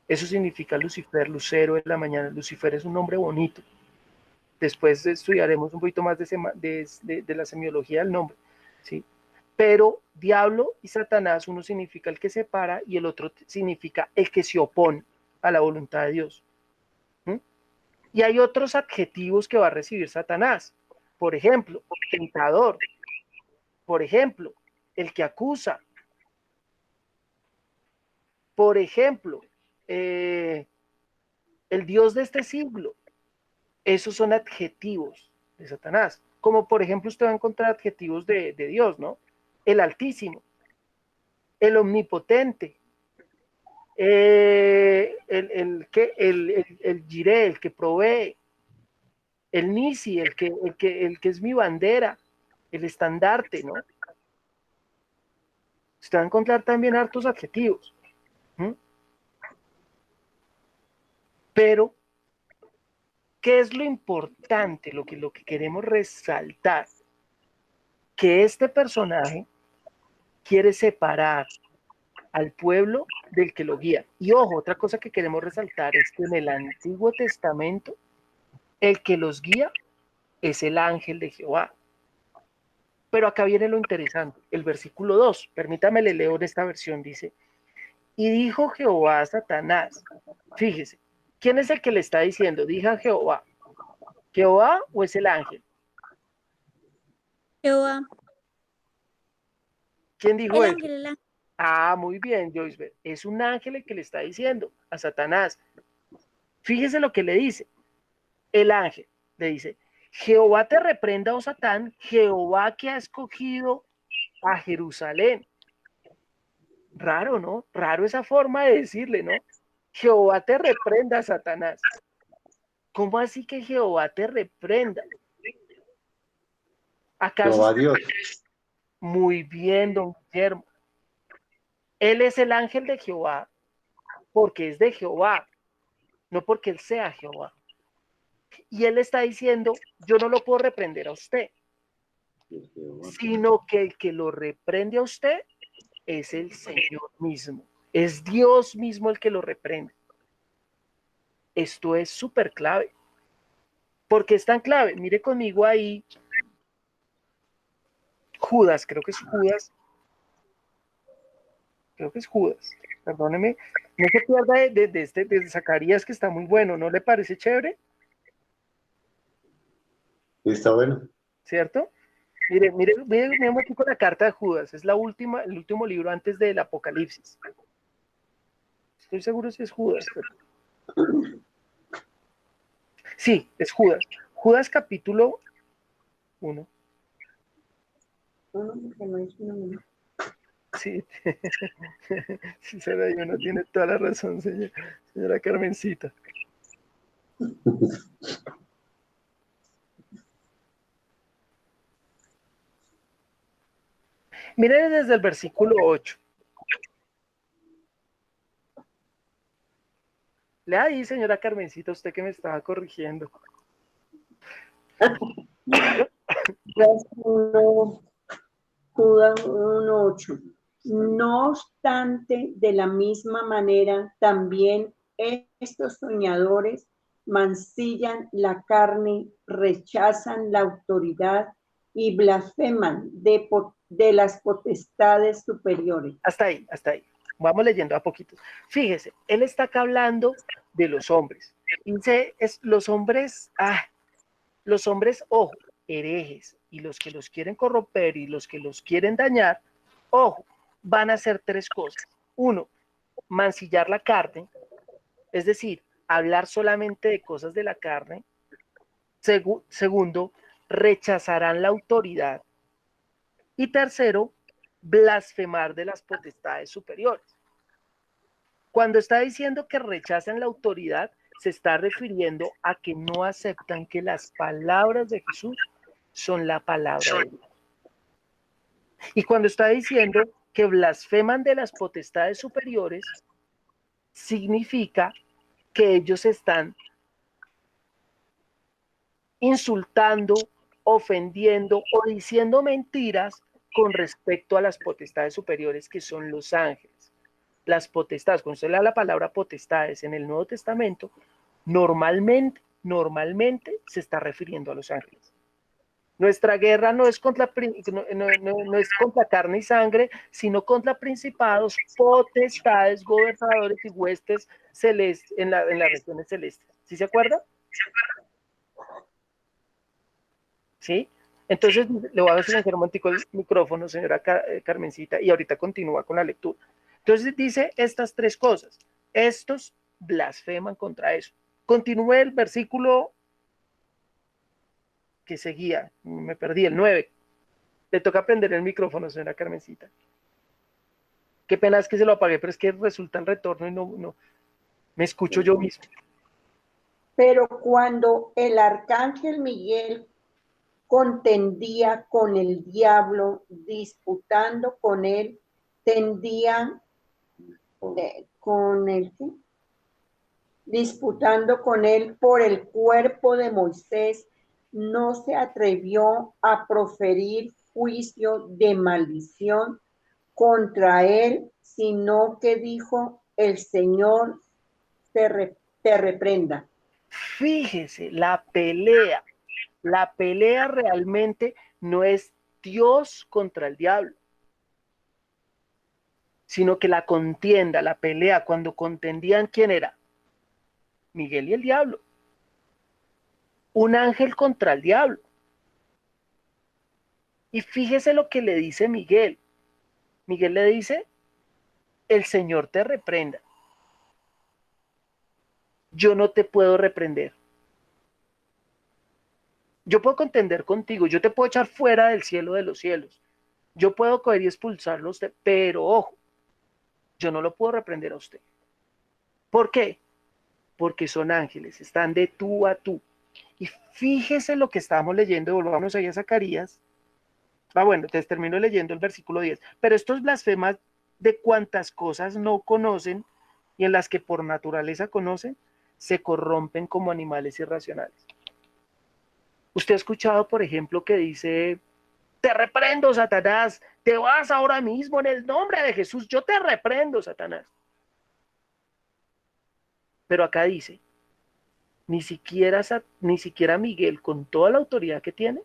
Eso significa Lucifer, lucero de la mañana. Lucifer es un nombre bonito. Después estudiaremos un poquito más de la semiología del nombre, ¿sí? Pero diablo y Satanás, uno significa el que separa y el otro significa el que se opone a la voluntad de Dios. Y hay otros adjetivos que va a recibir Satanás. Por ejemplo, tentador. Por ejemplo, el que acusa. Por ejemplo, el Dios de este siglo. Esos son adjetivos de Satanás. Como por ejemplo usted va a encontrar adjetivos de Dios, ¿no? El Altísimo, el Omnipotente, el Jireh, el que provee, el Nisi, el que es mi bandera, el estandarte, ¿no? Usted va a encontrar también hartos adjetivos. Pero, ¿qué es lo importante? Lo que queremos resaltar, que este personaje quiere separar al pueblo del que lo guía. Y ojo, otra cosa que queremos resaltar es que en el Antiguo Testamento, el que los guía es el ángel de Jehová. Pero acá viene lo interesante, el versículo 2, permítame le leo en esta versión, dice, y dijo Jehová a Satanás, fíjese, ¿quién es el que le está diciendo? Dijo Jehová, ¿Jehová o es el ángel? Jehová. ¿Quién dijo El eso? ángel, el ángel. Ah, muy bien, Joyce. Es un ángel el que le está diciendo a Satanás. Fíjese lo que le dice. El ángel le dice, Jehová te reprenda, oh Satán, Jehová que ha escogido a Jerusalén. Raro, ¿no? Raro esa forma de decirle, ¿no? Jehová te reprenda, Satanás. ¿Cómo así que Jehová te reprenda? ¿Acaso Jehová Dios. Muy bien, don Guillermo? Él es el ángel de Jehová porque es de Jehová, no porque él sea Jehová. Y él está diciendo, yo no lo puedo reprender a usted, sino que el que lo reprende a usted es el Señor mismo. Es Dios mismo el que lo reprende. Esto es súper clave. ¿Por qué es tan clave? Mire conmigo ahí Judas, creo que es Judas. Creo que es Judas. Perdóneme. No se pierda de Zacarías, que está muy bueno. ¿No le parece chévere? Está bueno. ¿Cierto? Mire aquí con la carta de Judas. Es la última, el último libro antes del Apocalipsis. Estoy seguro si es Judas. Sí, es Judas. Judas capítulo 1. Sí, sí, uno tiene toda la razón, señora Carmencita. Mire desde el versículo 8. Lea ahí, señora Carmencita, usted que me estaba corrigiendo. Judas 1:8. No obstante, de la misma manera, también estos soñadores mancillan la carne, rechazan la autoridad y blasfeman de las potestades superiores. Hasta ahí, hasta ahí. Vamos leyendo a poquito. Fíjese, él está acá hablando de los hombres. Dice, los hombres, ojo, herejes, y los que los quieren corromper y los que los quieren dañar, ojo, van a hacer tres cosas. Uno, mancillar la carne, es decir, hablar solamente de cosas de la carne. Segundo, rechazarán la autoridad. Y tercero, blasfemar de las potestades superiores. Cuando está diciendo que rechazan la autoridad, se está refiriendo a que no aceptan que las palabras de Jesús son la palabra de Dios. Y cuando está diciendo que blasfeman de las potestades superiores, significa que ellos están insultando, ofendiendo o diciendo mentiras con respecto a las potestades superiores, que son los ángeles. Las potestades, cuando usted lea la palabra potestades en el Nuevo Testamento, normalmente se está refiriendo a los ángeles. Nuestra guerra no es contra carne y sangre, sino contra principados, potestades, gobernadores y huestes celestes en las regiones celestes. ¿Sí se acuerda? ¿Sí? Entonces, le voy a silenciar un momentico el micrófono, señora Carmencita, y ahorita continúa con la lectura. Entonces dice estas tres cosas. Estos blasfeman contra eso. Continúe el versículo que seguía, me perdí, el 9. Le toca prender el micrófono, señora Carmencita. Qué pena es que se lo apagué, pero es que resulta el retorno y no me escucho yo mismo. Pero cuando el arcángel Miguel contendía con el diablo, disputando con él, disputando con él por el cuerpo de Moisés, no se atrevió a proferir juicio de maldición contra él, sino que dijo, el Señor te reprenda. Fíjese, la pelea realmente no es Dios contra el diablo, sino que la contienda, la pelea, cuando contendían, ¿quién era? Miguel y el diablo. Un ángel contra el diablo. Y fíjese lo que le dice Miguel. Miguel le dice, el Señor te reprenda. Yo no te puedo reprender. Yo puedo contender contigo, yo te puedo echar fuera del cielo de los cielos. Yo puedo coger y expulsarlo a usted, pero ojo, yo no lo puedo reprender a usted. ¿Por qué? Porque son ángeles, están de tú a tú. Y fíjese lo que estábamos leyendo, volvamos ahí a Zacarías. Bueno, te termino leyendo el versículo 10. Pero estos blasfemas de cuantas cosas no conocen y en las que por naturaleza conocen, se corrompen como animales irracionales. Usted ha escuchado, por ejemplo, que dice, te reprendo, Satanás, te vas ahora mismo en el nombre de Jesús, yo te reprendo, Satanás. Pero acá dice, ni siquiera Miguel, con toda la autoridad que tiene,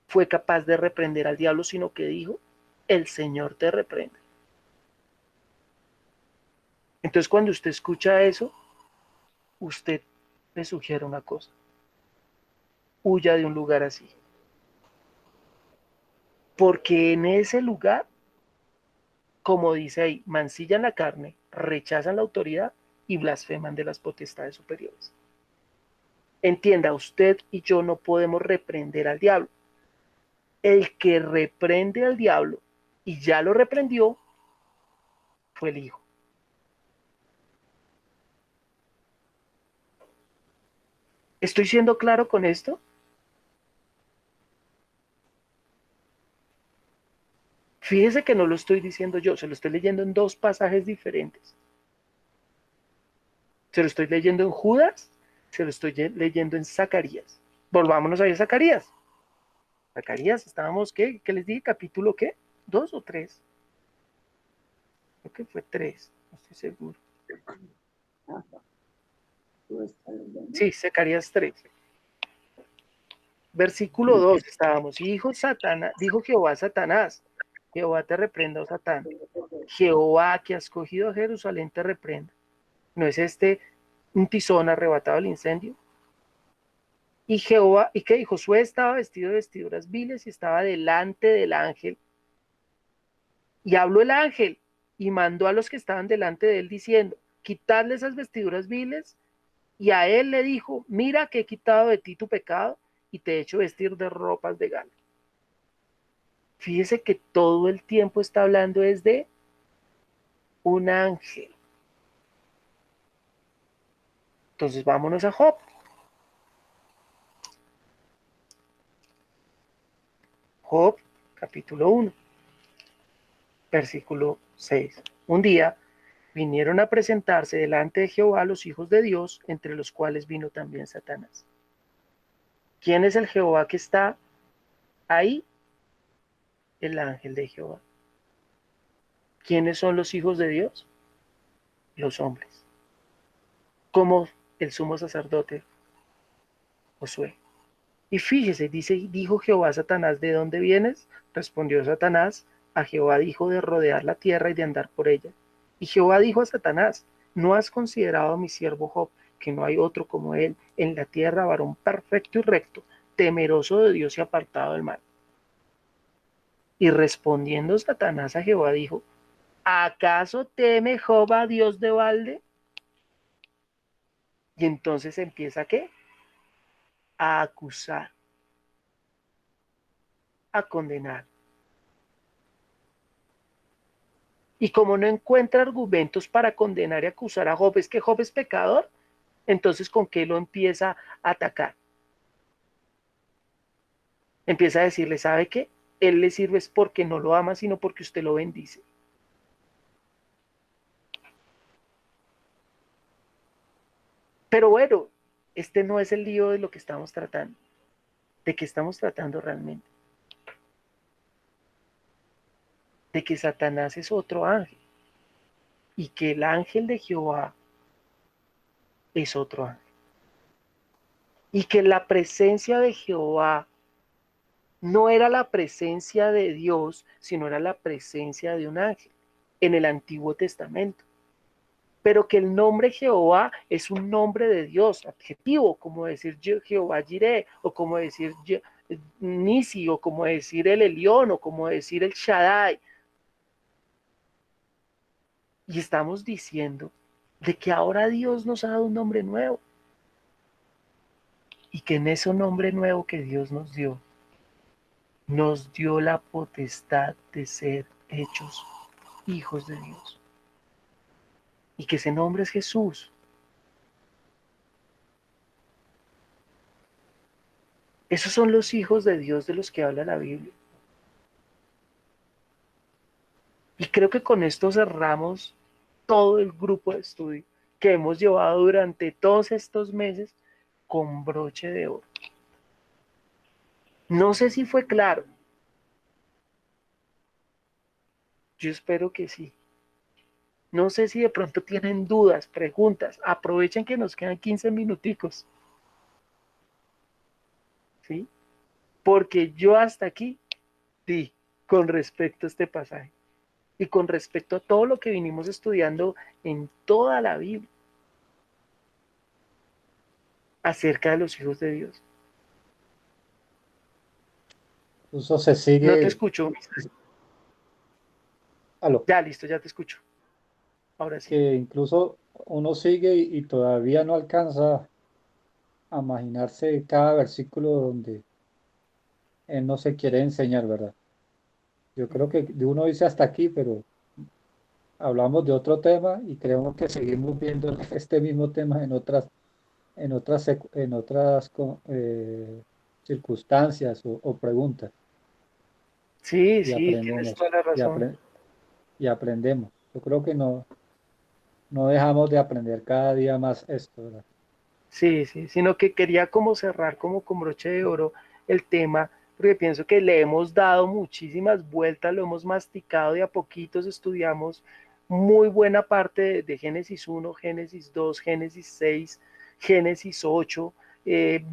fue capaz de reprender al diablo, sino que dijo, el Señor te reprende. Entonces, cuando usted escucha eso, usted le sugiere una cosa, huya de un lugar así. Porque en ese lugar, como dice ahí, mancillan la carne, rechazan la autoridad y blasfeman de las potestades superiores. Entienda, usted y yo no podemos reprender al diablo. El que reprende al diablo y ya lo reprendió fue el Hijo. ¿Estoy siendo claro con esto? Fíjese que no lo estoy diciendo yo, se lo estoy leyendo en dos pasajes diferentes. Se lo estoy leyendo en Judas, se lo estoy leyendo en Zacarías. Volvámonos ahí a Zacarías. Zacarías, estábamos, ¿qué les dije? ¿Capítulo qué? ¿2 o 3? Creo que fue 3, no estoy seguro. Sí, Zacarías 3. Versículo 2 estábamos. Dijo Jehová a Satanás, Jehová te reprenda, oh Satán. Jehová que ha escogido a Jerusalén te reprenda. ¿No es este un tizón arrebatado al incendio? Y Jehová, ¿y qué dijo? Josué estaba vestido de vestiduras viles y estaba delante del ángel. Y habló el ángel y mandó a los que estaban delante de él diciendo, quitadle esas vestiduras viles. Y a él le dijo, mira que he quitado de ti tu pecado y te he hecho vestir de ropas de gala. Fíjese que todo el tiempo está hablando es de un ángel. Entonces vámonos a Job. Job, capítulo 1, versículo 6. Un día vinieron a presentarse delante de Jehová los hijos de Dios, entre los cuales vino también Satanás. ¿Quién es el Jehová que está ahí? El ángel de Jehová. ¿Quiénes son los hijos de Dios? Los hombres. Como el sumo sacerdote Josué. Y fíjese, dijo Jehová a Satanás, ¿de dónde vienes? Respondió Satanás, a Jehová dijo de rodear la tierra y de andar por ella. Y Jehová dijo a Satanás, ¿no has considerado a mi siervo Job, que no hay otro como él en la tierra, varón perfecto y recto, temeroso de Dios y apartado del mal? Y respondiendo Satanás a Jehová dijo, ¿acaso teme Job a Dios de balde? Y entonces empieza ¿qué? A acusar, a condenar. Y como no encuentra argumentos para condenar y acusar a Job, es que Job es pecador, entonces ¿con qué lo empieza a atacar? Empieza a decirle, ¿sabe qué? Él le sirve es porque no lo ama, sino porque usted lo bendice. Pero bueno, este no es el lío de lo que estamos tratando. ¿De qué estamos tratando realmente? De que Satanás es otro ángel y que el ángel de Jehová es otro ángel. Y que la presencia de Jehová no era la presencia de Dios, sino era la presencia de un ángel en el Antiguo Testamento. Pero que el nombre Jehová es un nombre de Dios, adjetivo, como decir Jehová Jireh, o como decir Nisi, o como decir el Elión, o como decir el Shaddai. Y estamos diciendo de que ahora Dios nos ha dado un nombre nuevo. Y que en ese nombre nuevo que Dios nos dio la potestad de ser hechos hijos de Dios. Y que ese nombre es Jesús. Esos son los hijos de Dios de los que habla la Biblia. Y creo que con esto cerramos todo el grupo de estudio que hemos llevado durante todos estos meses con broche de oro. No sé si fue claro. Yo espero que sí. No sé si de pronto tienen dudas, preguntas. Aprovechen que nos quedan 15 minuticos. ¿Sí? Porque yo hasta aquí di con respecto a este pasaje y con respecto a todo lo que vinimos estudiando en toda la Biblia acerca de los hijos de Dios. Incluso se No te sigue. escucho. Aló. Ya, listo, ya te escucho. Ahora sí. Que incluso uno sigue y todavía no alcanza a imaginarse cada versículo donde él no se quiere enseñar, ¿verdad? Yo creo que de uno dice hasta aquí, pero hablamos de otro tema y creemos que seguimos viendo este mismo tema en otras circunstancias o preguntas Sí, y sí, tienes aprendemos toda la y, razón. y aprendemos. Yo creo que no dejamos de aprender cada día más esto, ¿verdad? Sí, sí, sino que quería como cerrar como con broche de oro el tema, porque pienso que le hemos dado muchísimas vueltas, lo hemos masticado de a poquitos, estudiamos muy buena parte de Génesis 1, Génesis 2, Génesis 6, Génesis 8,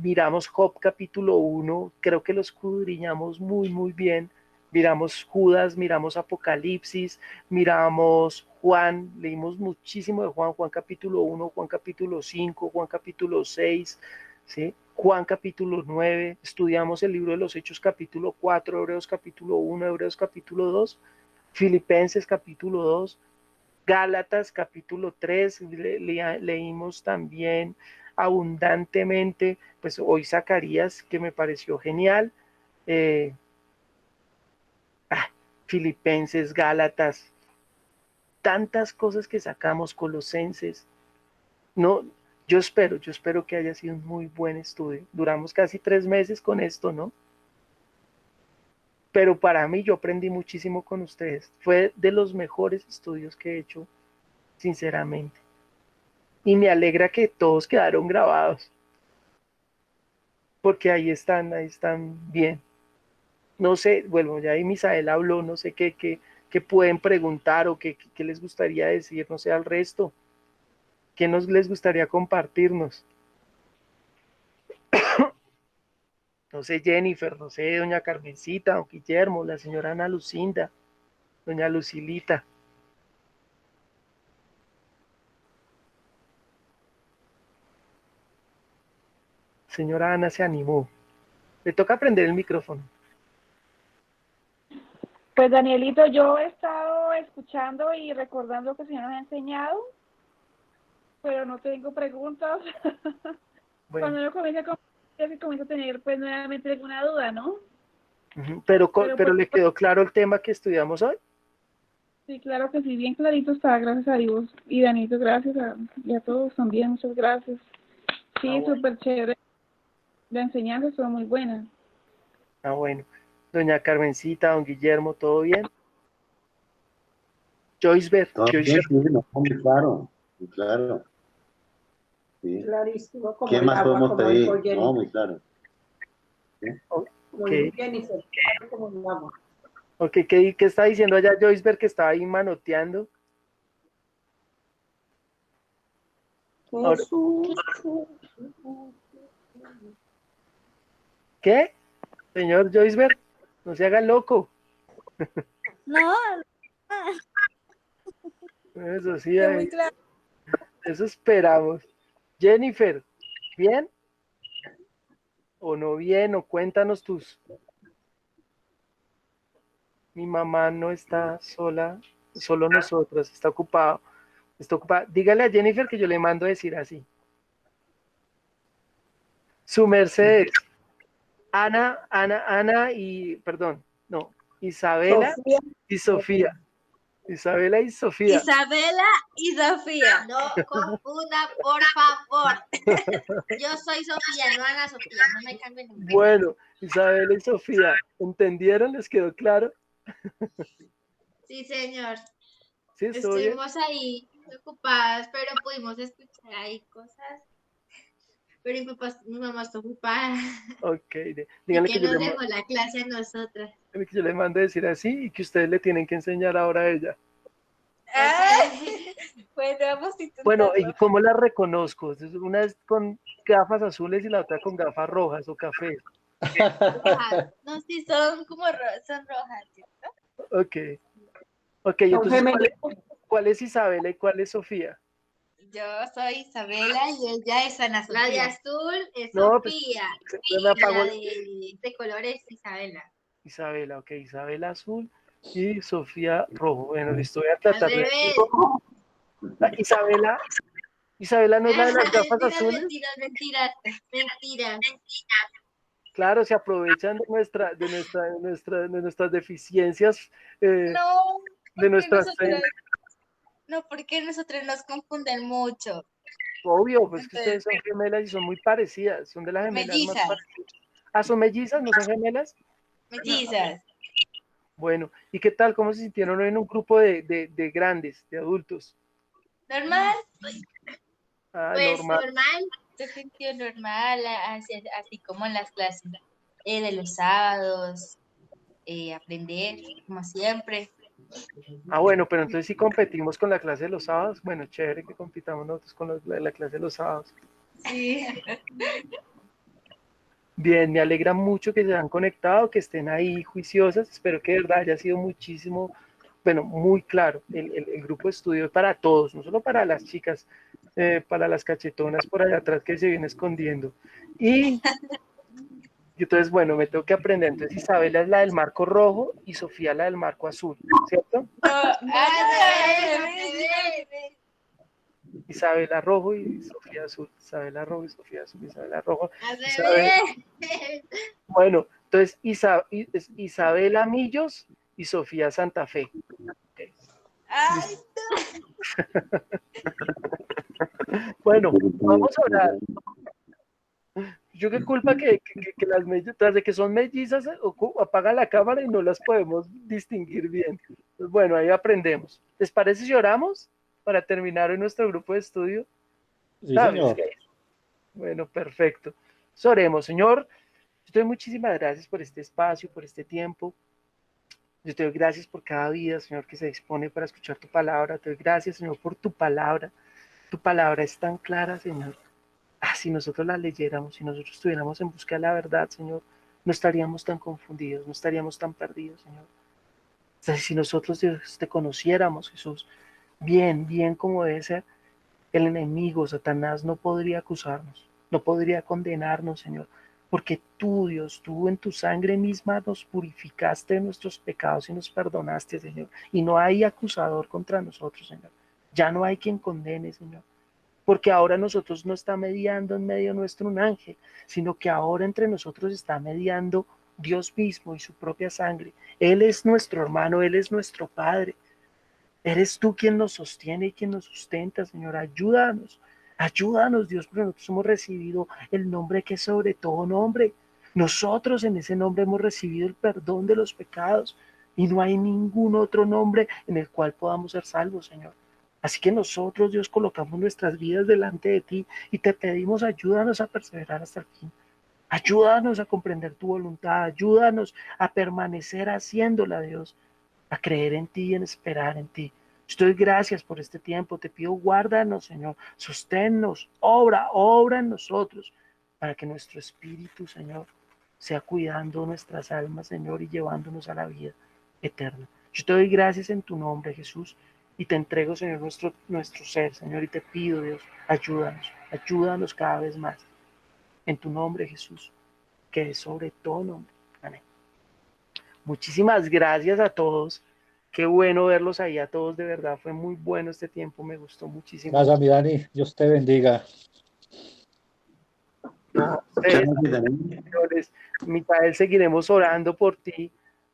miramos Job capítulo 1, creo que lo escudriñamos muy, muy bien, miramos Judas, miramos Apocalipsis, miramos Juan, leímos muchísimo de Juan, Juan capítulo 1, Juan capítulo 5, Juan capítulo 6, ¿sí? Juan capítulo 9, estudiamos el libro de los Hechos capítulo 4, Hebreos capítulo 1, Hebreos capítulo 2, Filipenses capítulo 2, Gálatas capítulo 3, leímos también abundantemente, pues hoy Zacarías, que me pareció genial, eh, Filipenses, Gálatas, tantas cosas que sacamos, Colosenses. No, yo espero que haya sido un muy buen estudio. Duramos casi 3 meses con esto, ¿no? Pero para mí yo aprendí muchísimo con ustedes. Fue de los mejores estudios que he hecho, sinceramente. Y me alegra que todos quedaron grabados, porque ahí están bien. No sé, bueno, ya ahí Misael habló, no sé qué pueden preguntar o qué les gustaría decir, no sé, al resto. ¿Qué nos les gustaría compartirnos? No sé, Jennifer, no sé, doña Carmencita, don Guillermo, la señora Ana Lucinda, doña Lucilita. Señora Ana se animó. Le toca prender el micrófono. Pues Danielito, yo he estado escuchando y recordando lo que el Señor me ha enseñado, pero no tengo preguntas. Bueno, Cuando uno comienza a tener pues nuevamente alguna duda, ¿no? pero Pues le quedó claro el tema que estudiamos hoy. sí, claro que sí, bien clarito está, gracias a Dios. Y Danito, gracias y a todos también, muchas gracias. Sí, Bueno. súper chévere. La enseñanza estuvo muy buena. Bueno. Doña Carmencita, don Guillermo, ¿todo bien? Joyce Todo bien, sí, no, muy claro, muy claro. Sí. Clarísimo, como ¿Qué el más agua, podemos como dijo pedir? No, Jenny. muy claro. ¿Sí? Como Ok, dijo Jennifer, claro como el agua. okay. ¿Qué está diciendo allá Joyce que estaba ahí manoteando? Ahora, Jesús. ¿qué? Señor Joyce, no se haga loco. No, Eso sí, quedó muy claro. eso esperamos. Jennifer, ¿bien? ¿O no bien? ¿O cuéntanos tus... Mi mamá no está sola. solo nosotros, está ocupado. Está ocupado. Dígale a Jennifer que yo le mando a decir así. Su merced es Ana y, perdón, no, Isabela Sofía. y Sofía. Isabela y Sofía. Isabela y Sofía. No confunda, por favor. Yo soy Sofía, no Ana Sofía. No me cambien el nombre. Bueno, Isabela y Sofía, ¿entendieron? ¿Les quedó claro? Sí, señor. Sí, estoy bien. Estuvimos ahí ocupadas, pero pudimos escuchar ahí cosas. Pero mi mamá está ocupada. Ok, Y díganle que que yo nos le, dejó la clase a nosotras. que yo le mando a decir así y que ustedes le tienen que enseñar ahora a ella. Bueno, vamos a intentarlo. Bueno, ¿y cómo la reconozco? Una es con gafas azules y la otra con gafas rojas o café. Rojas. No, sí, son como son rojas, ¿cierto? Ok, ok, Son entonces, femeninas. ¿cuál es Isabela y cuál es Sofía? Yo soy Isabela y ella es Ana Sofía. La de azul es No, pues, Sofía. yo me Y apago la de color es Isabela. Isabela, ok, Isabela azul y Sofía rojo. Bueno, listo, voy a Al tratar de... revés. Isabela no es la de las gafas Mentiras, azules. mentiras. Claro, se aprovechan de nuestras deficiencias, No, de porque nuestras... porque nosotros nos confunden mucho. Obvio, pues que Entonces, ustedes son gemelas y son muy parecidas, son de las gemelas más mellizas, parecidas. Ah, ¿son mellizas? ¿No son gemelas? mellizas. Bueno, ¿y qué tal? ¿Cómo se sintieron hoy en un grupo de grandes, de adultos? Normal, Ah, pues normal. normal. Se sintió normal, así como en las clases de los sábados, aprender, como siempre. Ah, bueno, pero entonces si competimos con la clase de los sábados, bueno, chévere que compitamos nosotros con la clase de los sábados. Sí. Bien, me alegra mucho que se han conectado, que estén ahí juiciosas. Espero que de verdad haya sido muchísimo, bueno, muy claro. El grupo de estudio es para todos, no solo para las chicas, para las cachetonas por allá atrás que se vienen escondiendo. Y entonces, bueno, me tengo que aprender. Entonces, Isabela es la del marco rojo y Sofía la del marco azul, ¿cierto? Isabela rojo y Sofía azul. Isabela rojo y Sofía azul. Isabela rojo. Bueno, entonces Isabela Millos y Sofía Santa Fe. Okay. Ay, Bueno, vamos a orar. Yo qué culpa que las mellizas, tras de que son mellizas, apagan la cámara y no las podemos distinguir bien. Pues bueno, ahí aprendemos. ¿Les parece si oramos para terminar en nuestro grupo de estudio? Sí, ¿Sabes? señor. Bueno, perfecto. Pues oremos, Señor. Yo te doy muchísimas gracias por este espacio, por este tiempo. Yo te doy gracias por cada vida, Señor, que se dispone para escuchar tu palabra. Te doy gracias, Señor, por tu palabra. Tu palabra es tan clara, Señor. Ah, si nosotros la leyéramos, si nosotros estuviéramos en busca de la verdad, Señor, no estaríamos tan confundidos, no estaríamos tan perdidos, Señor. O sea, si nosotros, Dios, te conociéramos, Jesús, bien como debe ser, el enemigo, Satanás, no podría acusarnos, no podría condenarnos, Señor, porque tú, Dios, tú en tu sangre misma nos purificaste de nuestros pecados y nos perdonaste, Señor. Y no hay acusador contra nosotros, Señor. Ya no hay quien condene, Señor. Porque ahora nosotros no está mediando en medio nuestro un ángel, sino que ahora entre nosotros está mediando Dios mismo y su propia sangre. Él es nuestro hermano, Él es nuestro Padre. Eres tú quien nos sostiene y quien nos sustenta, Señor. Ayúdanos, Dios, porque nosotros hemos recibido el nombre que es sobre todo nombre. Nosotros en ese nombre hemos recibido el perdón de los pecados y no hay ningún otro nombre en el cual podamos ser salvos, Señor. Así que nosotros, Dios, colocamos nuestras vidas delante de ti y te pedimos, ayúdanos a perseverar hasta el fin. Ayúdanos a comprender tu voluntad, ayúdanos a permanecer haciéndola, Dios, a creer en ti y en esperar en ti. Yo te doy gracias por este tiempo, te pido guárdanos, Señor, sosténnos, obra en nosotros, para que nuestro espíritu, Señor, sea cuidando nuestras almas, Señor, y llevándonos a la vida eterna. Yo te doy gracias en tu nombre, Jesús, y te entrego, Señor, nuestro ser, Señor, y te pido, Dios, ayúdanos cada vez más. En tu nombre, Jesús, que es sobre todo nombre. Amén. Muchísimas gracias a todos. Qué bueno verlos ahí a todos, de verdad, fue muy bueno este tiempo, me gustó muchísimo. Gracias, mi Dani. Dios te bendiga. No, Muchas ustedes, gracias, Daniel. señores, Micael, seguiremos orando por ti,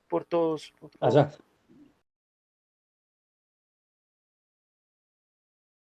por todos, por todos. Gracias.